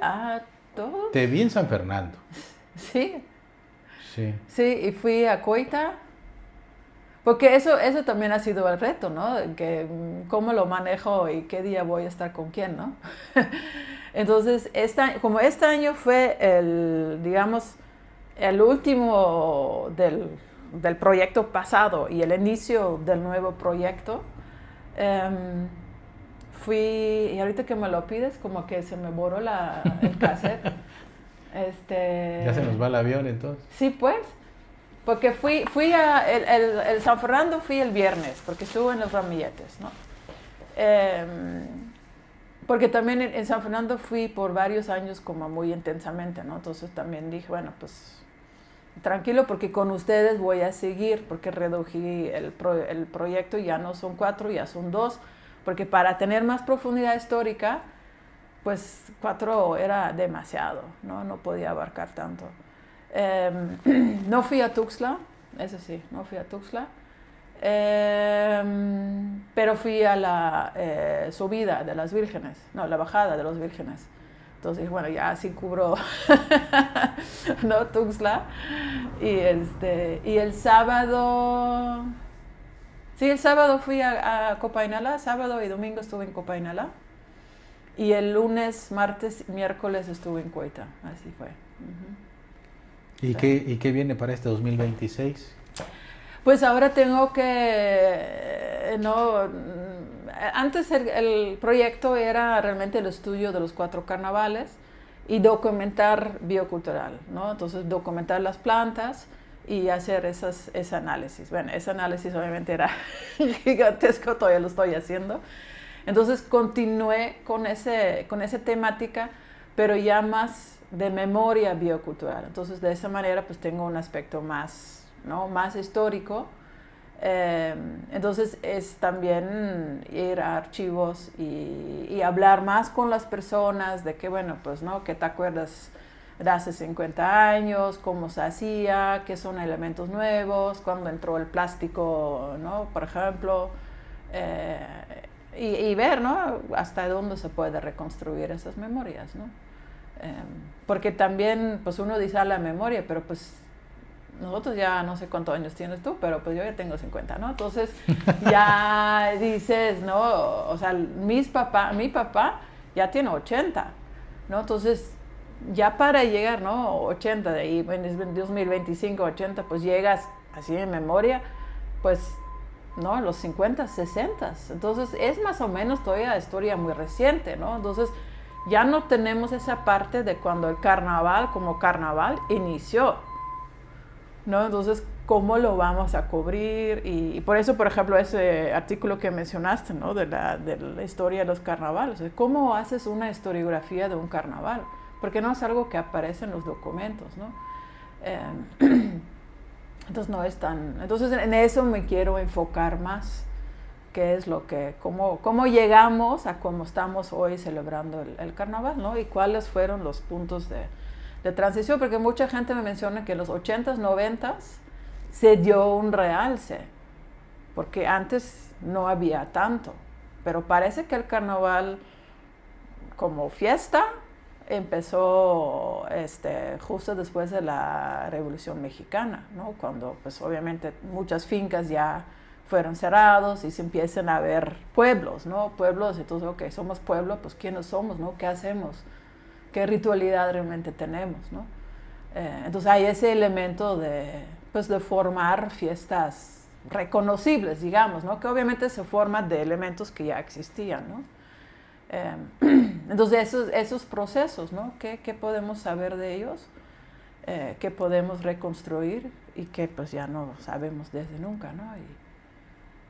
a todos. Te vi en San Fernando. Sí, Sí. sí, y fui a Coita, porque eso también ha sido el reto, ¿no? Que cómo lo manejo y qué día voy a estar con quién, ¿no? Entonces, como este año fue digamos, el último del proyecto pasado y el inicio del nuevo proyecto, fui, y ahorita que me lo pides, como que se me borró el cassette. Ya se nos va el avión entonces. Sí, pues, porque el San Fernando fui el viernes, porque estuve en los ramilletes, ¿no? Porque también en San Fernando fui por varios años como muy intensamente, ¿no? Entonces también dije, bueno, pues tranquilo, porque con ustedes voy a seguir, porque reduje el proyecto, ya no son 4, ya son 2, porque para tener más profundidad histórica, pues 4 era demasiado, ¿no? No podía abarcar tanto. No fui a Tuxtla, eso sí, no fui a Tuxtla, pero fui a la subida de las vírgenes, no, la bajada de los vírgenes. Entonces, bueno, ya así cubro, ¿no? Tuxtla. Y el sábado, sí, el sábado fui a Copainalá, sábado y domingo estuve en Copainalá. Y el lunes, martes, miércoles estuve en Coita, así fue. Uh-huh. ¿Y qué viene para este 2026? Pues ahora tengo que, no, antes el proyecto era realmente el estudio de los 4 carnavales y documentar biocultural, ¿no? Entonces documentar las plantas y hacer ese análisis. Bueno, ese análisis obviamente era gigantesco, todavía lo estoy haciendo. Entonces continué con esa temática, pero ya más de memoria biocultural. Entonces de esa manera pues tengo un aspecto más, ¿no? más histórico. Entonces es también ir a archivos y hablar más con las personas de que, bueno, pues, ¿no? ¿Qué te acuerdas de hace 50 años, cómo se hacía, qué son elementos nuevos, cuándo entró el plástico, ¿no? Por ejemplo, y ver, ¿no? Hasta dónde se puede reconstruir esas memorias, ¿no? Porque también, pues uno dice la memoria, pero pues nosotros ya no sé cuántos años tienes tú, pero pues yo ya tengo 50, ¿no? Entonces ya dices, ¿no? O sea, mi papá ya tiene 80, ¿no? Entonces ya para llegar, ¿no? 80, de ahí en 2025, 80, pues llegas así en memoria, pues, ¿no? Los 50, 60. Entonces es más o menos todavía historia muy reciente, ¿no? Entonces ya no tenemos esa parte de cuando el carnaval como carnaval inició, ¿no? Entonces, ¿cómo lo vamos a cubrir? Y por eso, por ejemplo, ese artículo que mencionaste, ¿no? De la historia de los carnavales. ¿Cómo haces una historiografía de un carnaval? Porque no es algo que aparece en los documentos, ¿no? Entonces, no es tan... Entonces, en eso me quiero enfocar más, qué es lo que... Cómo llegamos a cómo estamos hoy celebrando el carnaval, ¿no? Y cuáles fueron los puntos de transición, porque mucha gente me menciona que en los 80s, 90s se dio un realce, porque antes no había tanto, pero parece que el carnaval como fiesta empezó justo después de la Revolución Mexicana, ¿no? Cuando pues obviamente muchas fincas ya fueron cerrados y se empiezan a ver pueblos, ¿no? Pueblos, entonces, ok, somos pueblo, pues ¿quiénes somos, no? ¿Qué hacemos? ¿Qué ritualidad realmente tenemos, ¿no? Entonces hay ese elemento de formar fiestas reconocibles, digamos, ¿no? Que obviamente se forman de elementos que ya existían, ¿no? Entonces esos procesos, ¿no? ¿Qué podemos saber de ellos? ¿Qué podemos reconstruir? Y que pues ya no sabemos desde nunca, ¿no?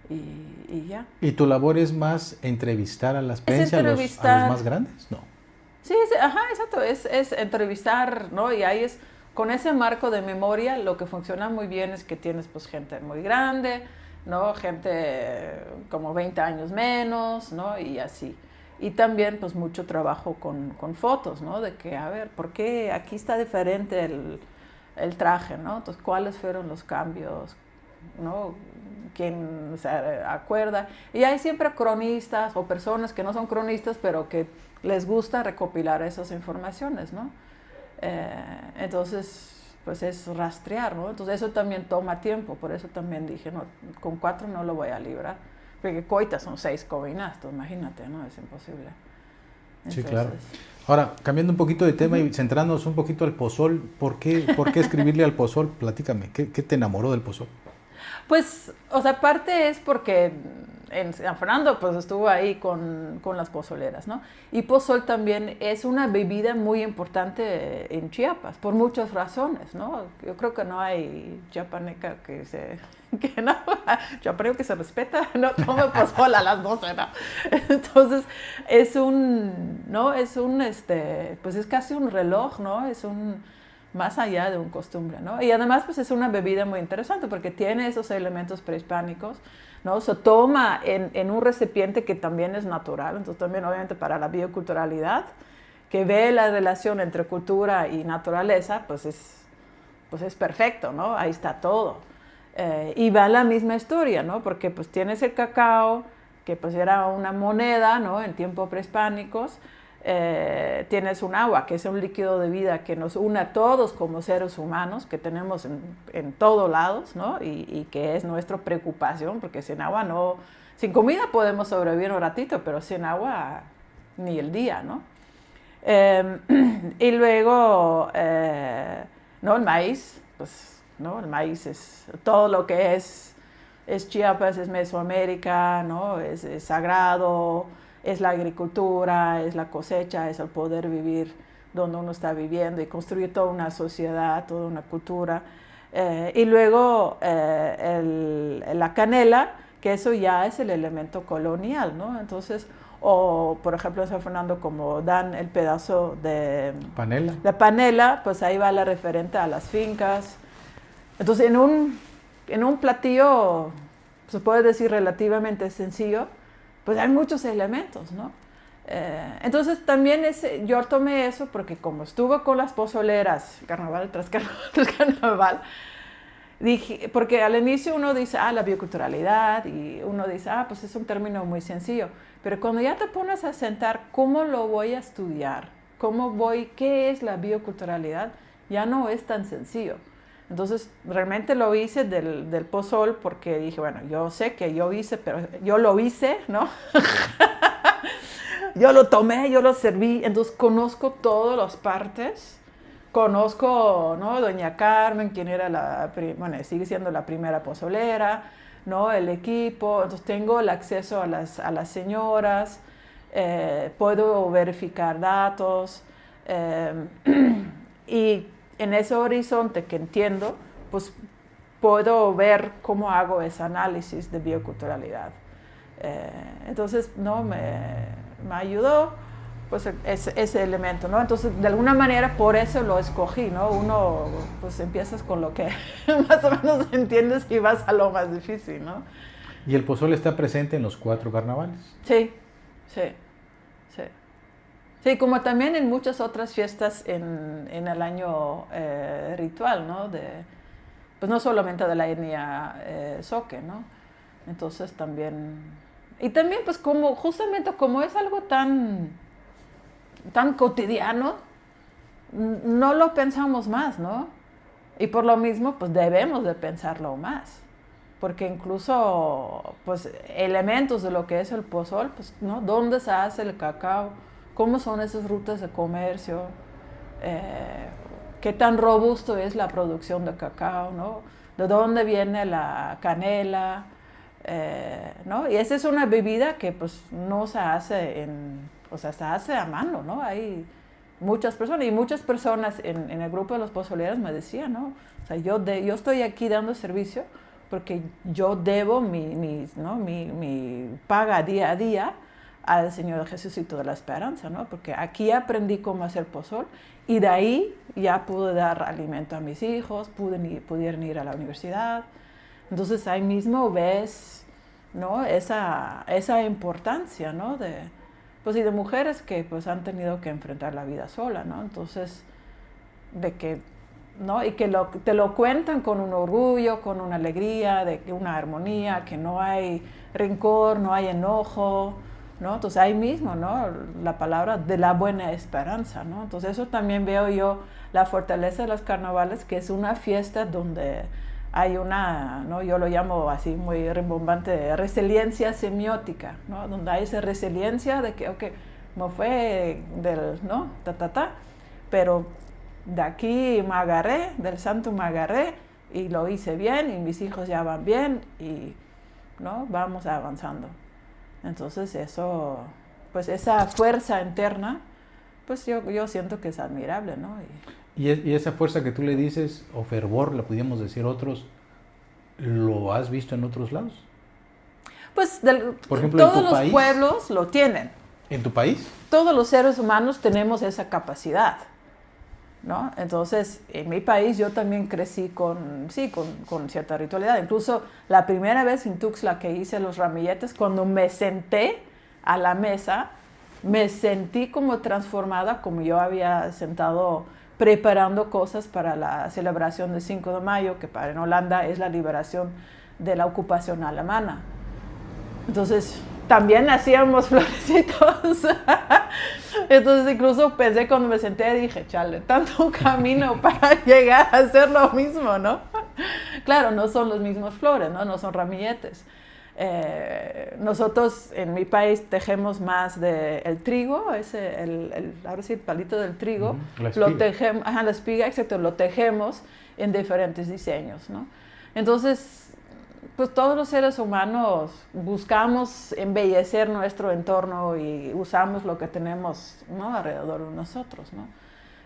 Y ya. ¿Y tu labor es más entrevistar a las prensa, a los más grandes? No. Sí, ajá, exacto, es entrevistar, ¿no? Y ahí es, con ese marco de memoria, lo que funciona muy bien es que tienes pues gente muy grande, ¿no? Gente como 20 años menos, ¿no? Y así. Y también pues mucho trabajo con fotos, ¿no? De que, a ver, ¿por qué aquí está diferente el traje, ¿no? Entonces, ¿cuáles fueron los cambios, ¿no? ¿Quién se acuerda? Y hay siempre cronistas o personas que no son cronistas, pero que les gusta recopilar esas informaciones, ¿no? Entonces, pues es rastrear, ¿no? Entonces eso también toma tiempo, por eso también dije, no, con 4 no lo voy a librar, porque coitas son 6 covinastos, imagínate, ¿no? Es imposible. Entonces, sí, claro. Ahora, cambiando un poquito de tema y centrándonos un poquito al pozol, ¿por qué escribirle al pozol? Platícame, ¿qué te enamoró del pozol? Pues, o sea, parte es porque en San Fernando pues estuvo ahí con las pozoleras, ¿no? Y pozol también es una bebida muy importante en Chiapas, por muchas razones, ¿no? Yo creo que no hay chiapaneca chiapaneco que se respeta, no tome pozol a las 12, ¿no? Entonces, pues es casi un reloj, ¿no? Es más allá de un costumbre, ¿no? Y además, pues es una bebida muy interesante porque tiene esos elementos prehispánicos, ¿no? Se toma en un recipiente que también es natural, entonces también obviamente para la bioculturalidad, que ve la relación entre cultura y naturaleza, pues es perfecto, ¿no? Ahí está todo. Y va la misma historia, ¿no? Porque pues tienes el cacao, que pues era una moneda, ¿no? En tiempos prehispánicos. Tienes un agua, que es un líquido de vida que nos une a todos como seres humanos, que tenemos en todos lados, ¿no? Y que es nuestra preocupación, porque sin agua sin comida podemos sobrevivir un ratito, pero sin agua ni el día, ¿no? Y luego, ¿no? El maíz, pues, ¿no? El maíz es todo lo que es Chiapas, es Mesoamérica, ¿no? Es sagrado. Es la agricultura, es la cosecha, es el poder vivir donde uno está viviendo y construir toda una sociedad, toda una cultura. Y luego la canela, que eso ya es el elemento colonial, ¿no? Entonces, o por ejemplo en San Fernando, como dan el pedazo de panela, la panela, pues ahí va la referente a las fincas. Entonces, en un platillo, se puede decir relativamente sencillo, pues hay muchos elementos, ¿no? Entonces también yo tomé eso porque como estuve con las pozoleras, carnaval tras carnaval tras carnaval, dije, porque al inicio uno dice, la bioculturalidad, y uno dice, pues es un término muy sencillo, pero cuando ya te pones a sentar, ¿cómo lo voy a estudiar? ¿Qué es la bioculturalidad? Ya no es tan sencillo. Entonces, realmente lo hice del pozol porque dije, bueno, yo sé que yo hice, pero yo lo hice, ¿no? Yo lo tomé, yo lo serví, entonces conozco todas las partes. Conozco, ¿no? Doña Carmen, quien era sigue siendo la primera pozolera, ¿no? El equipo, entonces tengo el acceso a las señoras, puedo verificar datos, y en ese horizonte que entiendo, pues puedo ver cómo hago ese análisis de bioculturalidad. Entonces, ¿no? Me ayudó pues ese elemento, ¿no? Entonces, de alguna manera, por eso lo escogí, ¿no? Uno, pues empiezas con lo que más o menos entiendes y vas a lo más difícil, ¿no? ¿Y el pozole está presente en los 4 carnavales? Sí. Sí, como también en muchas otras fiestas en el año ritual, ¿no? Pues no solamente de la etnia zoque, ¿no? Entonces también... Y también, pues justamente como es algo tan cotidiano, no lo pensamos más, ¿no? Y por lo mismo, pues debemos de pensarlo más. Porque incluso, pues, elementos de lo que es el pozol, pues, ¿no? ¿Dónde se hace el cacao? ¿Cómo son esas rutas de comercio? ¿Qué tan robusto es la producción de cacao, ¿no? ¿De dónde viene la canela? ¿No? Y esa es una bebida que, pues, no se hace se hace a mano, ¿no? Hay muchas personas en el grupo de los pozoleros me decían, ¿no? O sea, yo estoy aquí dando servicio porque yo debo mi paga día a día al Señor Jesucito de la Esperanza, ¿no? Porque aquí aprendí cómo hacer pozol y de ahí ya pude dar alimento a mis hijos, pudieron ir a la universidad. Entonces ahí mismo ves, ¿no? Esa importancia, ¿no? Pues y de mujeres que pues han tenido que enfrentar la vida sola, ¿no? Entonces, de que, ¿no? Y que te lo cuentan con un orgullo, con una alegría, una armonía, que no hay rencor, no hay enojo, ¿no? Entonces ahí mismo, ¿no? La palabra de la buena esperanza, ¿no? Entonces eso también veo yo, la fortaleza de los carnavales, que es una fiesta donde hay una, ¿no? Yo lo llamo así muy rimbombante, resiliencia semiótica, ¿no? Donde hay esa resiliencia de que, ok, me fue ¿no? Pero de aquí me agarré, del santo me agarré y lo hice bien y mis hijos ya van bien y, ¿no? Vamos avanzando. Entonces eso, pues esa fuerza interna, pues yo siento que es admirable, ¿no? Y esa fuerza que tú le dices, o fervor, le podríamos decir otros, ¿lo has visto en otros lados? Pues por ejemplo, todos los pueblos lo tienen. ¿En tu país? Todos los seres humanos tenemos esa capacidad, ¿no? Entonces, en mi país yo también crecí con cierta ritualidad. Incluso la primera vez en Tuxtla que hice los ramilletes, cuando me senté a la mesa, me sentí como transformada, como yo había sentado preparando cosas para la celebración del 5 de mayo, que en Holanda es la liberación de la ocupación alemana. Entonces, también hacíamos florecitos. Entonces, incluso pensé cuando me senté, dije, chale, tanto camino para llegar a hacer lo mismo, ¿no? Claro, no son los mismos flores, ¿no? No son ramilletes. Nosotros en mi país tejemos más del trigo, ahora sí, el palito del trigo, lo tejemos, la espiga, exacto, lo tejemos en diferentes diseños, ¿no? Entonces, pues todos los seres humanos buscamos embellecer nuestro entorno y usamos lo que tenemos, ¿no? Alrededor de nosotros, ¿no?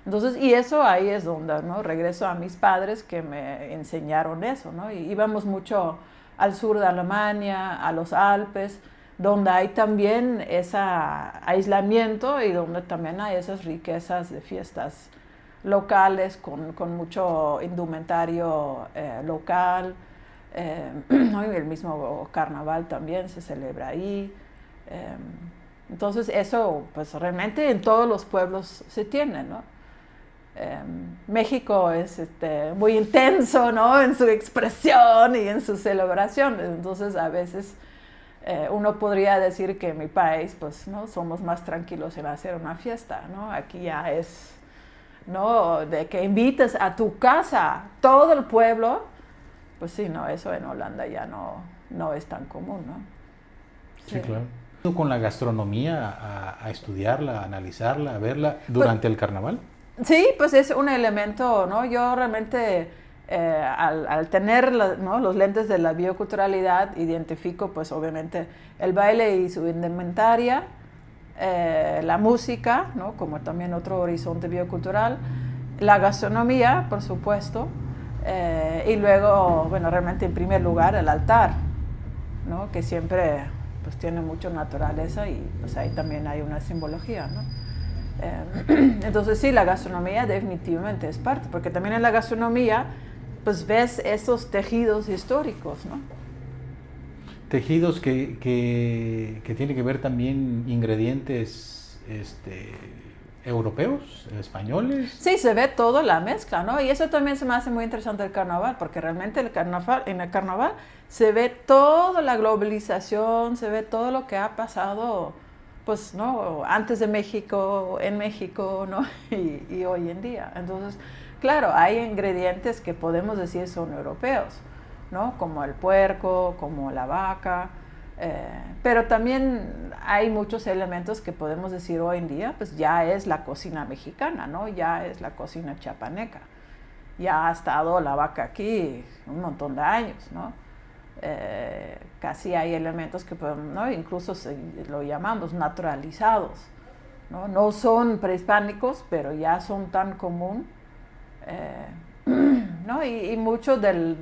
Entonces, y eso ahí es donde, ¿no? Regreso a mis padres que me enseñaron eso, ¿no? Y íbamos mucho al sur de Alemania, a los Alpes, donde hay también ese aislamiento y donde también hay esas riquezas de fiestas locales con mucho indumentario local. ¿No? Y el mismo carnaval también se celebra ahí. Entonces eso, pues realmente en todos los pueblos se tiene, ¿no? México es muy intenso, ¿no? En su expresión y en sus celebraciones. Entonces a veces uno podría decir que en mi país, pues, ¿no? Somos más tranquilos en hacer una fiesta, ¿no? Aquí ya es, ¿no? De que invites a tu casa todo el pueblo, pues sí, no, eso en Holanda ya no es tan común, ¿no? Sí, claro. ¿Con la gastronomía a estudiarla, a analizarla, a verla durante el carnaval? Sí, pues es un elemento, ¿no? Yo realmente al tener ¿no? los lentes de la bioculturalidad identifico pues obviamente el baile y su indumentaria, la música, ¿no? Como también otro horizonte biocultural, la gastronomía, por supuesto, y luego, bueno, realmente en primer lugar el altar, ¿no? Que siempre pues tiene mucha naturaleza y pues ahí también hay una simbología, ¿no? Entonces sí, la gastronomía definitivamente es parte, porque también en la gastronomía pues ves esos tejidos históricos, ¿no? Tejidos que tienen que ver también ingredientes europeos, españoles. Sí, se ve toda la mezcla, ¿no? Y eso también se me hace muy interesante el carnaval, porque realmente en el carnaval se ve toda la globalización, se ve todo lo que ha pasado, pues, ¿no? Antes de México, en México, ¿no? Y hoy en día. Entonces, claro, hay ingredientes que podemos decir son europeos, ¿no? Como el puerco, como la vaca, pero también hay muchos elementos que podemos decir hoy en día, pues ya es la cocina mexicana, ¿no? Ya es la cocina chiapaneca. Ya ha estado la vaca aquí un montón de años, ¿no? Casi hay elementos que podemos, ¿no? Incluso lo llamamos naturalizados, ¿no? No son prehispánicos, pero ya son tan común, ¿no? Y mucho de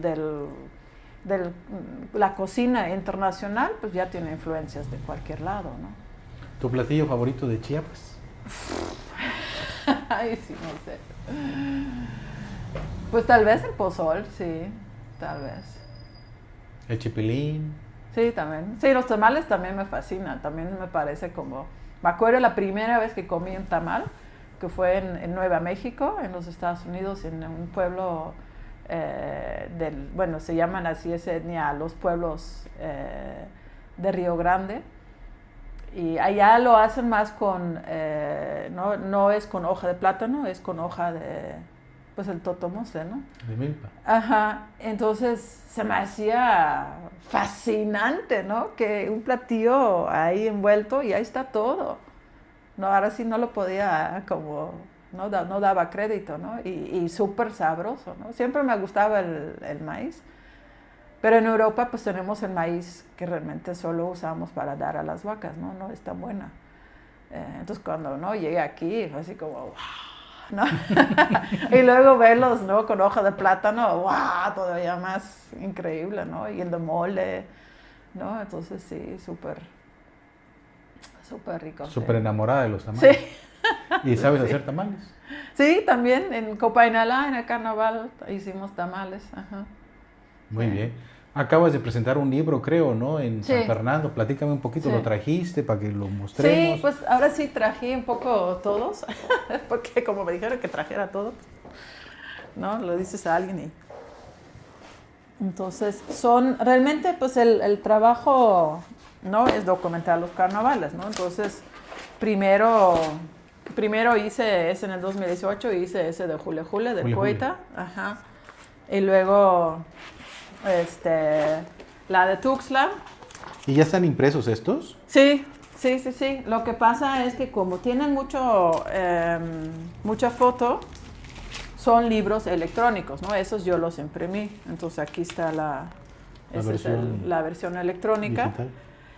la cocina internacional, pues ya tiene influencias de cualquier lado, ¿no? ¿Tu platillo favorito de Chiapas? Ay, sí, no sé. Pues tal vez el pozol, sí, tal vez. ¿El chipilín? Sí, también. Sí, los tamales también me fascinan. También me parece como... Me acuerdo la primera vez que comí un tamal, que fue en Nueva México, en los Estados Unidos, en un pueblo bueno, se llaman así esa etnia, los pueblos de Río Grande. Y allá lo hacen más con... no es con hoja de plátano, es con hoja de... pues el totomosle, ¿no? De milpa. Ajá, entonces se me hacía fascinante, ¿no? Que un platillo ahí envuelto y ahí está todo. No, ahora sí no lo podía como, no daba crédito, ¿no? Y súper sabroso, ¿no? Siempre me gustaba el maíz, pero en Europa pues tenemos el maíz que realmente solo usamos para dar a las vacas, ¿no? No es tan buena. Entonces cuando no llegué aquí fue así como, wow, ¿no? Y luego verlos, ¿no? Con hoja de plátano, ¡wow! Todavía más increíble, ¿no? Y el de mole, ¿no? Entonces sí, súper rico. Súper enamorada de los tamales. Sí. ¿Y sabes Sí. hacer tamales? Sí, también en Copainalá, en el carnaval, hicimos tamales. Ajá. Muy bien. Acabas de presentar un libro, creo, ¿no? En Sí. San Fernando. Platícame un poquito, Sí. ¿lo trajiste para que lo mostremos? Sí, pues ahora sí traje un poco todos, porque como me dijeron que trajera todo, ¿no? Lo dices a alguien y... Entonces, son realmente, pues el trabajo, ¿no? Es documentar los carnavales, ¿no? Entonces, primero hice ese en el 2018, hice ese de Jule Jule, de Jule Coita, ajá. Y luego, la de Tuxtla. ¿Y ya están impresos estos? Sí. Lo que pasa es que como tienen mucha foto, son libros electrónicos, ¿no? Esos yo los imprimí. Entonces aquí está la versión electrónica. Digital.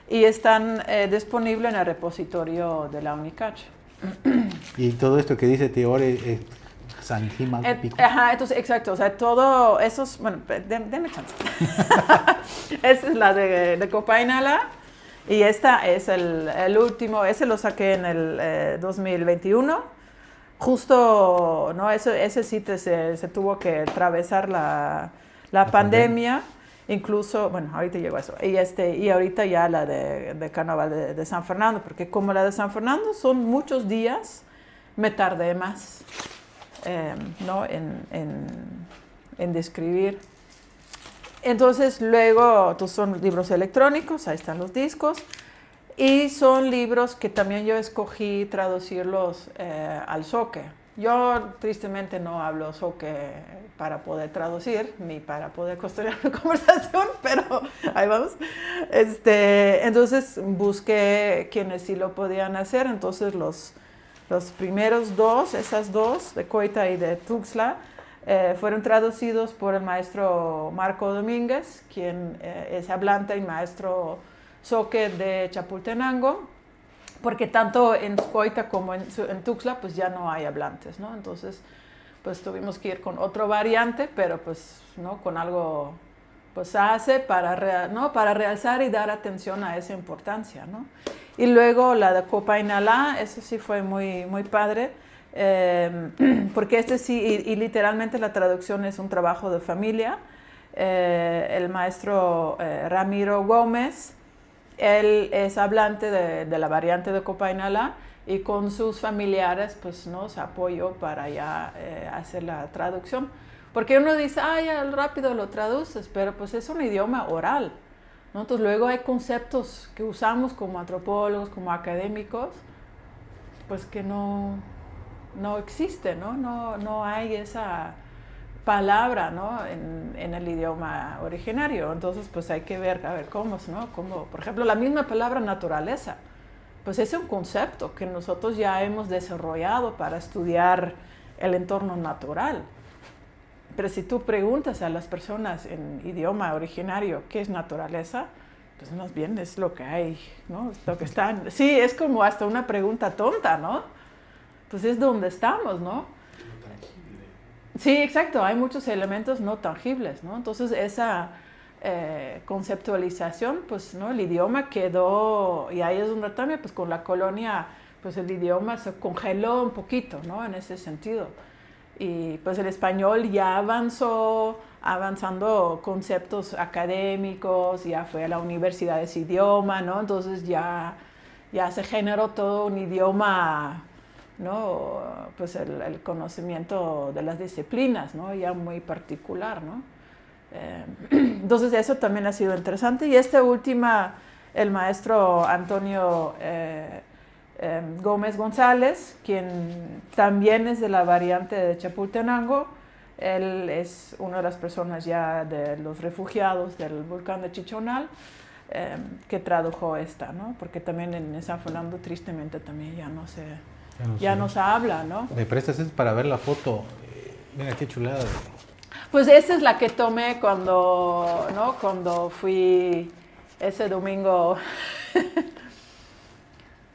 Y están disponibles en el repositorio de la UNICACH. Y todo esto que dice Teore San Gima Pico. Ajá, entonces, exacto. O sea, todo esos... Bueno, denme chance. Esa es la de Copainalá. Y esta es el último, ese lo saqué en el 2021. Justo, ¿no? Ese sí se tuvo que atravesar la pandemia. Incluso, bueno, ahorita llego a eso. Y ahorita ya la de Carnaval de San Fernando, porque como la de San Fernando son muchos días, me tardé más, ¿no? en describir. Entonces, luego, son libros electrónicos, ahí están los discos, y son libros que también yo escogí traducirlos al zoque. Yo tristemente no hablo zoque para poder traducir, ni para poder construir una conversación, pero ahí vamos. Entonces busqué quienes sí lo podían hacer, entonces los primeros dos, esas dos, de Coita y de Tuxtla, fueron traducidos por el maestro Marco Domínguez, quien es hablante y maestro zoque de Chapultenango, porque tanto en Coita como en Tuxtla pues ya no hay hablantes, ¿no? Entonces pues tuvimos que ir con otro variante, pero pues no, con algo pues hace para realzar y dar atención a esa importancia, ¿no? Y luego la de Copainalá, eso sí fue muy, muy padre, porque sí, y literalmente la traducción es un trabajo de familia. El maestro Ramiro Gómez, él es hablante de la variante de Copainalá y con sus familiares pues nos apoyó para ya hacer la traducción. Porque uno dice, ya rápido lo traduces, pero pues es un idioma oral, ¿no? Entonces luego hay conceptos que usamos como antropólogos, como académicos, pues que no existe, ¿no? No hay esa palabra, ¿no? en el idioma originario. Entonces, pues hay que ver, a ver, cómo, ¿no? Como, por ejemplo, la misma palabra naturaleza, pues es un concepto que nosotros ya hemos desarrollado para estudiar el entorno natural. Pero si tú preguntas a las personas en idioma originario qué es naturaleza, pues más bien es lo que hay, ¿no? Es lo que está. Sí, es como hasta una pregunta tonta, ¿no? Pues es donde estamos, ¿no? Sí, exacto, hay muchos elementos no tangibles, ¿no? Entonces esa conceptualización, pues, ¿no? El idioma quedó, y ahí es donde también, pues con la colonia, pues el idioma se congeló un poquito, ¿no? En ese sentido. Y pues el español ya avanzando conceptos académicos, ya fue a la universidad de ese idioma, ¿no? Entonces ya se generó todo un idioma, ¿no? Pues el conocimiento de las disciplinas, ¿no? Ya muy particular, ¿no? Entonces eso también ha sido interesante. Y última, el maestro Antonio Gómez González, quien también es de la variante de Chapultenango, él es una de las personas ya de los refugiados del volcán de Chichonal, que tradujo ¿no? Porque también en San Fernando tristemente también ya no se habla, ¿no? ¿Me prestas para ver la foto? Mira qué chulada. Pues esa es la que tomé cuando fui ese domingo.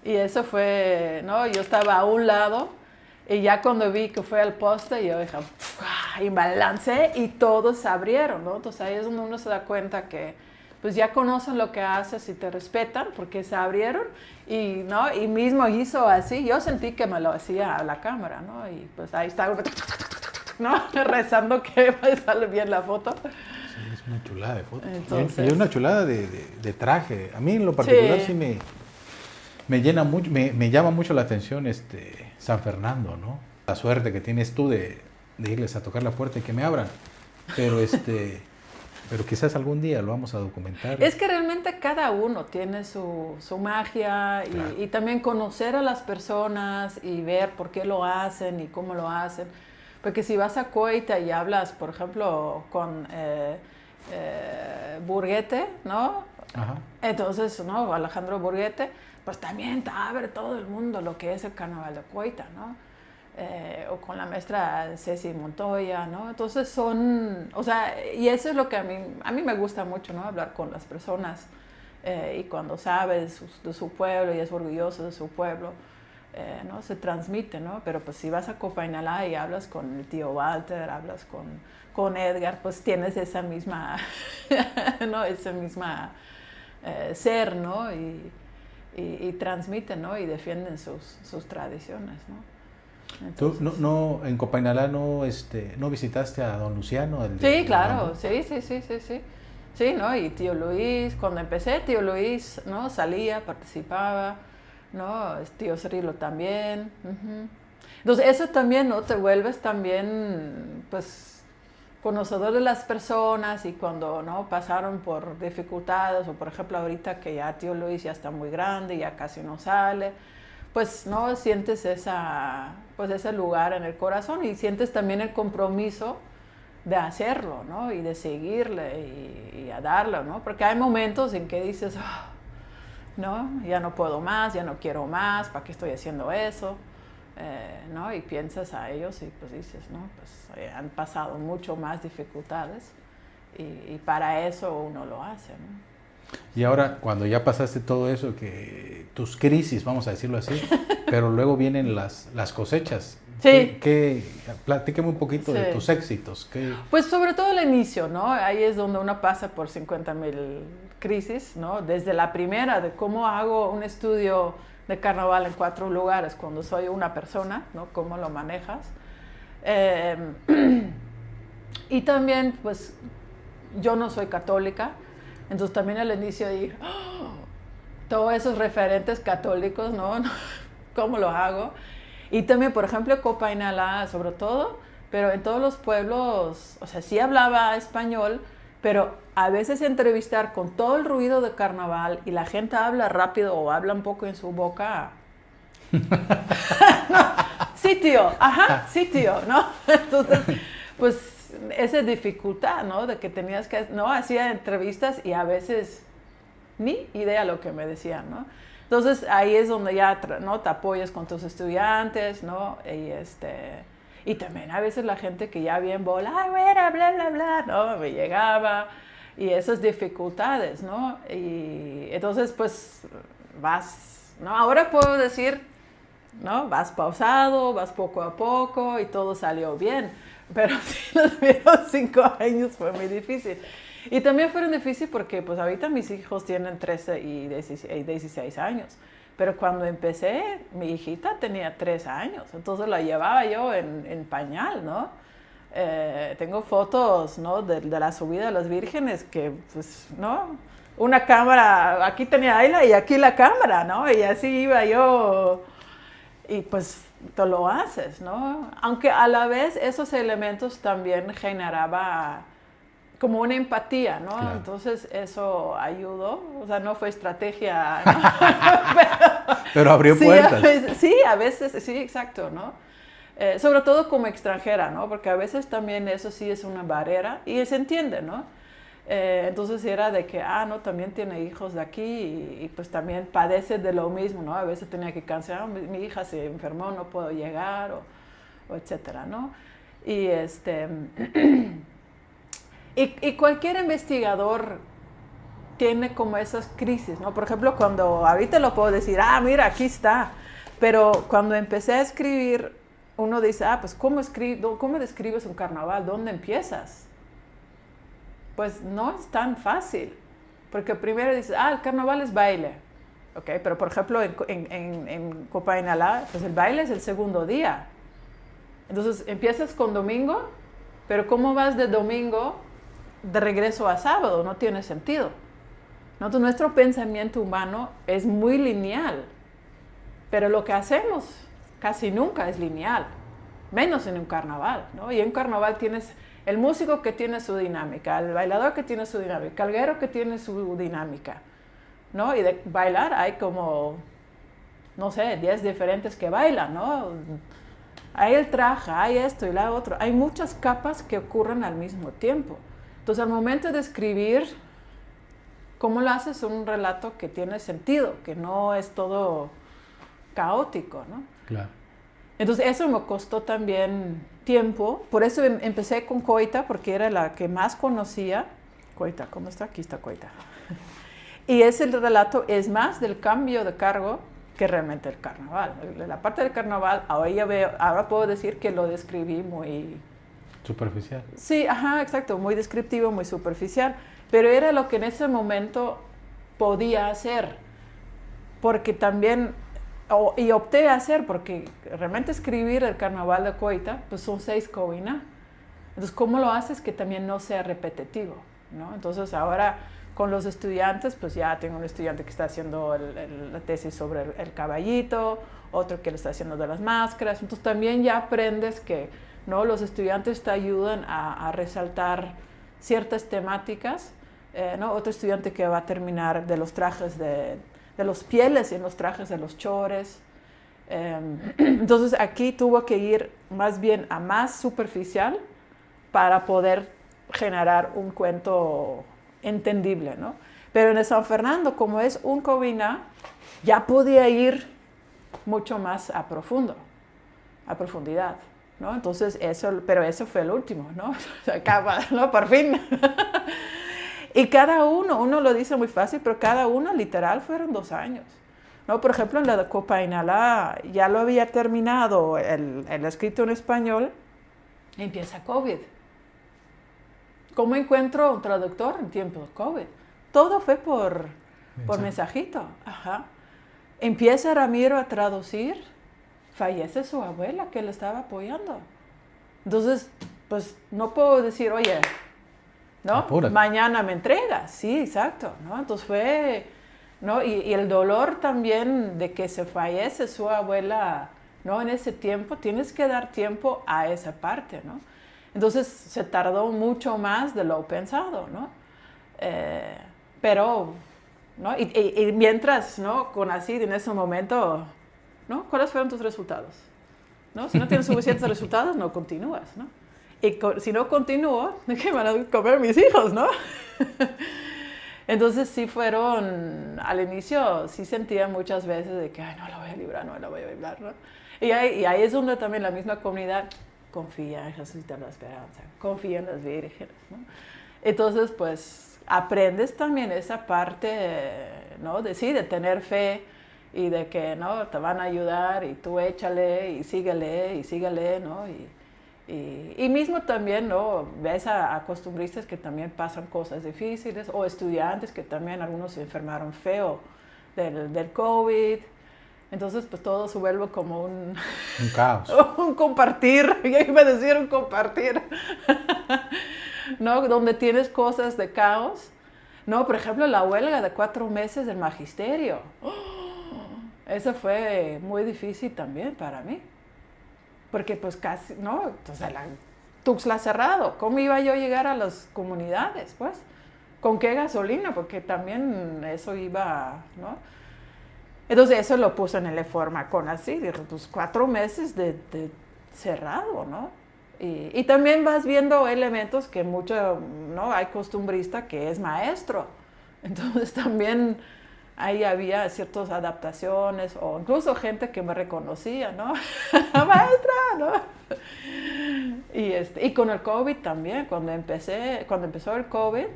Y eso fue, ¿no? Yo estaba a un lado y ya cuando vi que fue al poste, yo dije, y me lancé y todos se abrieron, ¿no? Entonces ahí es donde uno se da cuenta que pues ya conocen lo que haces y te respetan porque se abrieron y, ¿no? Y mismo hizo así, yo sentí que me lo hacía a la cámara, ¿no? Y pues ahí está, ¿no? Rezando que me sale bien la foto. Sí, es una chulada de foto. Entonces, y una chulada de traje. A mí en lo particular sí me llena mucho, me llama mucho la atención San Fernando, ¿no? La suerte que tienes tú de irles a tocar la puerta y que me abran. Pero pero quizás algún día lo vamos a documentar. Es que realmente cada uno tiene su magia Claro. y también conocer a las personas y ver por qué lo hacen y cómo lo hacen. Porque si vas a Coita y hablas, por ejemplo, con Burguete, ¿no? Ajá. Entonces, ¿no? Alejandro Burguete, pues también te abre todo el mundo lo que es el carnaval de Coita, ¿no? O con la maestra Ceci Montoya, ¿no? Entonces o sea, y eso es lo que a mí me gusta mucho, ¿no? Hablar con las personas y cuando sabe de su pueblo y es orgulloso de su pueblo, ¿no? Se transmite, ¿no? Pero pues si vas a Copainalá y hablas con el tío Walter, hablas con Edgar, pues tienes esa misma, ¿no? Esa misma ser, ¿no? Y transmiten, ¿no? Y defienden sus tradiciones, ¿no? Entonces, ¿Tú en Copainalá no visitaste a don Luciano? Sí, claro, sí. Sí, ¿no? Y tío Luis, cuando empecé, tío Luis, ¿no? Salía, participaba, ¿no? Tío Cirilo también. Uh-huh. Entonces, eso también, ¿no? Te vuelves también, pues, conocedor de las personas y cuando, ¿no? Pasaron por dificultades o, por ejemplo, ahorita que ya tío Luis ya está muy grande, ya casi no sale, pues, ¿no? Sientes pues, ese lugar en el corazón y sientes también el compromiso de hacerlo, ¿no? Y de seguirle y a darlo, ¿no? Porque hay momentos en que dices, oh, ¿no? Ya no puedo más, ya no quiero más, ¿para qué estoy haciendo eso? ¿No? Y piensas a ellos y pues dices, ¿no? Pues han pasado mucho más dificultades y para eso uno lo hace, ¿no? Y ahora, cuando ya pasaste todo eso, que tus crisis, vamos a decirlo así, pero luego vienen las cosechas. Sí. Platícame un poquito de tus éxitos. Pues sobre todo el inicio, ¿no? Ahí es donde uno pasa por 50,000 crisis, ¿no? Desde la primera, de cómo hago un estudio de carnaval en 4 lugares cuando soy una persona, ¿no? ¿Cómo lo manejas? Y también, pues, yo no soy católica, entonces también al inicio dije, oh, todos esos referentes católicos, ¿no? ¿Cómo lo hago? Y también, por ejemplo, Copa Inalá, sobre todo, pero en todos los pueblos, o sea, sí hablaba español, pero a veces entrevistar con todo el ruido de carnaval y la gente habla rápido o habla un poco en su boca. No, sí, tío, ajá, sí, tío, ¿no? Entonces, pues, esa dificultad, ¿no? De que tenías que, ¿no? Hacía entrevistas y a veces ni idea lo que me decían, ¿no? Entonces, ahí es donde ya, ¿no? Te apoyas con tus estudiantes, ¿no? Y también a veces la gente que ya bien bola, ay, güera, bla, bla, bla, ¿no? Me llegaba y esas dificultades, ¿no? Y entonces, pues, vas, ¿no? Ahora puedo decir, ¿no? Vas pausado, vas poco a poco y todo salió bien. Pero sí, los primeros 5 años fue muy difícil. Y también fueron difíciles porque pues ahorita mis hijos tienen 13 y 16 años. Pero cuando empecé, mi hijita tenía 3 años. Entonces la llevaba yo en pañal, ¿no? Tengo fotos, ¿no? De la subida de las vírgenes que, pues, ¿no? Una cámara, aquí tenía Ayla y aquí la cámara, ¿no? Y así iba yo. Y pues tú lo haces, ¿no? Aunque a la vez esos elementos también generaba como una empatía, ¿no? Claro. Entonces eso ayudó, o sea, no fue estrategia, ¿no? pero abrió puertas. A veces, sí, exacto, ¿no? Sobre todo como extranjera, ¿no? Porque a veces también eso sí es una barrera y se entiende, ¿no? Entonces era de que, no, también tiene hijos de aquí y pues también padece de lo mismo, ¿no? A veces tenía que cancelar, mi hija se enfermó, no puedo llegar, o etcétera, ¿no? Y y cualquier investigador tiene como esas crisis, ¿no? Por ejemplo, cuando ahorita lo puedo decir, mira, aquí está, pero cuando empecé a escribir, uno dice, pues ¿cómo describes un carnaval? ¿Dónde empiezas? Pues no es tan fácil, porque primero dices, el carnaval es baile, ¿ok? Pero por ejemplo en Copa Inalá, pues el baile es el segundo día. Entonces empiezas con domingo, pero ¿cómo vas de domingo de regreso a sábado? No tiene sentido. Entonces, nuestro pensamiento humano es muy lineal, pero lo que hacemos casi nunca es lineal, menos en un carnaval, ¿no? Y en un carnaval tienes el músico que tiene su dinámica, el bailador que tiene su dinámica, el guerrero que tiene su dinámica, ¿no? Y de bailar hay como, no sé, 10 diferentes que bailan, ¿no? Hay el traje, hay esto y la otro. Hay muchas capas que ocurren al mismo tiempo. Entonces, al momento de escribir, ¿cómo lo haces un relato que tiene sentido? Que no es todo caótico, ¿no? Claro. Entonces, eso me costó también tiempo. Por eso empecé con Coita, porque era la que más conocía. Coita, ¿cómo está? Aquí está Coita. Y ese relato es más del cambio de cargo que realmente el carnaval. La parte del carnaval, ahora puedo decir que lo describí muy... Superficial. Sí, exacto, muy descriptivo, muy superficial, pero era lo que en ese momento podía hacer, porque también, y opté a hacer, porque realmente escribir el carnaval de Coita, pues son 6 coinas. Entonces, ¿cómo lo haces que también no sea repetitivo? ¿no? Entonces ahora con los estudiantes, pues ya tengo un estudiante que está haciendo la tesis sobre el caballito, otro que lo está haciendo de las máscaras, entonces también ya aprendes que, ¿no? Los estudiantes te ayudan a resaltar ciertas temáticas, ¿no? Otro estudiante que va a terminar de los trajes de los pieles en los trajes de los chores. Entonces aquí tuvo que ir más bien a más superficial para poder generar un cuento entendible, ¿no? Pero en el San Fernando, como es un Covina, ya podía ir mucho más a profundidad, ¿no? Entonces pero eso fue el último, ¿no? Se acaba, ¿no? Por fin. Y cada uno lo dice muy fácil, pero cada uno literal fueron 2 años. ¿No? Por ejemplo, en la de Copa Inalá ya lo había terminado el escrito en español, y empieza COVID. ¿Cómo encuentro un traductor en tiempo de COVID? Todo fue por mensajito. Ajá. Empieza Ramiro a traducir, fallece su abuela que le estaba apoyando. Entonces, pues no puedo decir, oye, ¿no? Apúrate. Mañana me entregas. Sí, exacto, ¿no? Entonces fue, ¿no? Y el dolor también de que se fallece su abuela, ¿no? En ese tiempo, tienes que dar tiempo a esa parte, ¿no? Entonces se tardó mucho más de lo pensado, ¿no? Pero, ¿no? Y mientras, ¿no? Con Acid en ese momento, ¿no? ¿Cuáles fueron tus resultados? ¿No? Si no tienes suficientes resultados, no continúas, ¿no? Y si no continúo, ¿de qué van a comer mis hijos, no? Entonces sí fueron, al inicio sí sentía muchas veces de que, ay, no la voy a librar, no la voy a librar, ¿no? Y ahí es donde también la misma comunidad confía en Jesús de la Esperanza, confía en las vírgenes, ¿no? Entonces, pues, aprendes también esa parte, ¿no? De tener fe y de que, ¿no? Te van a ayudar y tú échale y síguele, ¿no? Y mismo también, ¿no? Ves a costumbristas que también pasan cosas difíciles o estudiantes que también algunos se enfermaron feo del COVID. Entonces, pues todo se vuelve como un caos. un compartir, yo iba a decir un compartir, ¿no? Donde tienes cosas de caos, ¿no? Por ejemplo, la huelga de 4 meses del magisterio. Eso fue muy difícil también para mí. Porque pues casi, ¿no? Entonces, Tuxtla cerrado. ¿Cómo iba yo a llegar a las comunidades, pues? ¿Con qué gasolina? Porque también eso iba, ¿no? Entonces, eso lo puso en el Reforma con así, pues 4 meses de cerrado, ¿no? Y también vas viendo elementos que mucho, ¿no? Hay costumbrista que es maestro. Entonces, también ahí había ciertas adaptaciones o incluso gente que me reconocía, ¿no? Maestra, ¿no? Y con el COVID también, cuando empezó el COVID,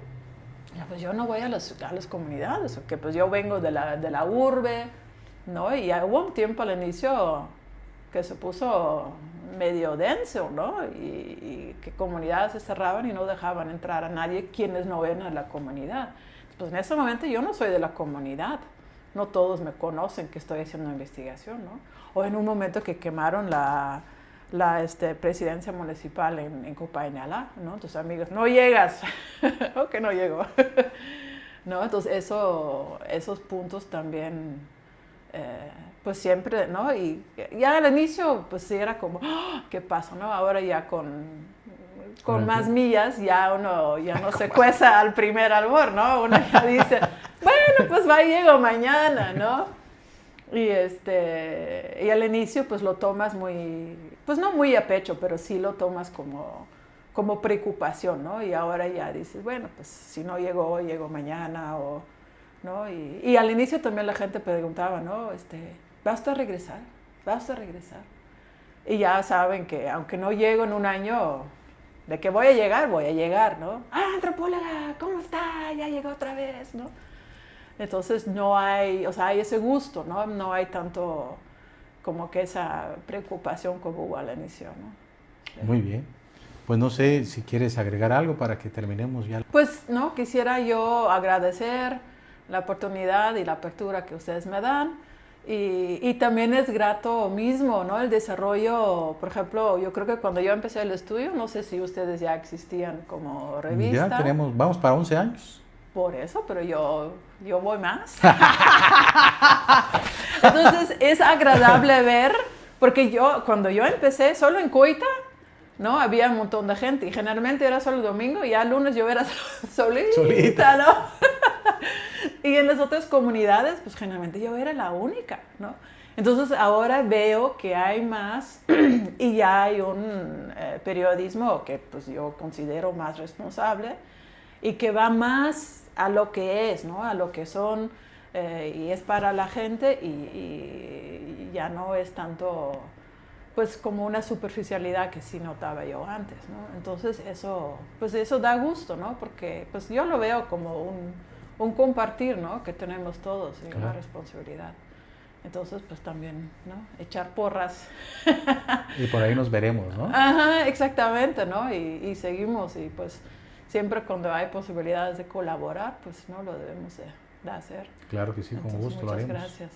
pues yo no voy a las comunidades, porque pues yo vengo de la urbe, ¿no? Y hubo un tiempo al inicio que se puso medio denso, ¿no? Y que comunidades se cerraban y no dejaban entrar a nadie quienes no ven a la comunidad. Pues en ese momento yo no soy de la comunidad, no todos me conocen que estoy haciendo investigación, ¿no? O en un momento que quemaron la presidencia municipal en Copa Inalá, ¿no? Tus amigos, no llegas, ok, no llego, ¿no? Entonces esos puntos también, pues siempre, ¿no? Y ya al inicio, pues sí era como, oh, ¿qué pasa, no? Ahora ya con más millas, ya uno ya no se cueza al primer albor, ¿no? Uno ya dice, bueno, pues llego mañana, ¿no? Y al inicio, pues lo tomas muy, pues no muy a pecho, pero sí lo tomas como preocupación, ¿no? Y ahora ya dices, bueno, pues si no llego hoy, llego mañana, o, ¿no? Y al inicio también la gente preguntaba, ¿no? ¿Vas a regresar? ¿Vas a regresar? Y ya saben que aunque no llego en un año, de que voy a llegar, ¿no? ¡Ah, antropóloga! ¿Cómo está? Ya llegó otra vez, ¿no? Entonces no hay, o sea, hay ese gusto, ¿no? No hay tanto como que esa preocupación como hubo al inicio, ¿no? Muy bien. Pues no sé si quieres agregar algo para que terminemos ya. Pues, no, quisiera yo agradecer la oportunidad y la apertura que ustedes me dan Y también es grato mismo, ¿no? El desarrollo, por ejemplo, yo creo que cuando yo empecé el estudio, no sé si ustedes ya existían como revista. Ya tenemos, vamos para 11 años. Por eso, pero yo voy más. Entonces es agradable ver, porque cuando yo empecé solo en Coita, ¿no? Había un montón de gente y generalmente era solo el domingo y ya el lunes yo era solita, ¿no? Y en las otras comunidades, pues generalmente yo era la única, ¿no? Entonces ahora veo que hay más y ya hay un periodismo que pues yo considero más responsable y que va más a lo que es, ¿no? A lo que son y es para la gente y ya no es tanto pues como una superficialidad que sí notaba yo antes, ¿no? Entonces eso da gusto, ¿no? Porque pues yo lo veo como un compartir, ¿no? Que tenemos todos y una responsabilidad. Entonces, pues también, ¿no? Echar porras. Y por ahí nos veremos, ¿no? Ajá, exactamente, ¿no? Y seguimos y pues siempre cuando hay posibilidades de colaborar, pues no lo debemos de hacer. Claro que sí, con Entonces, gusto lo haremos. muchas gracias.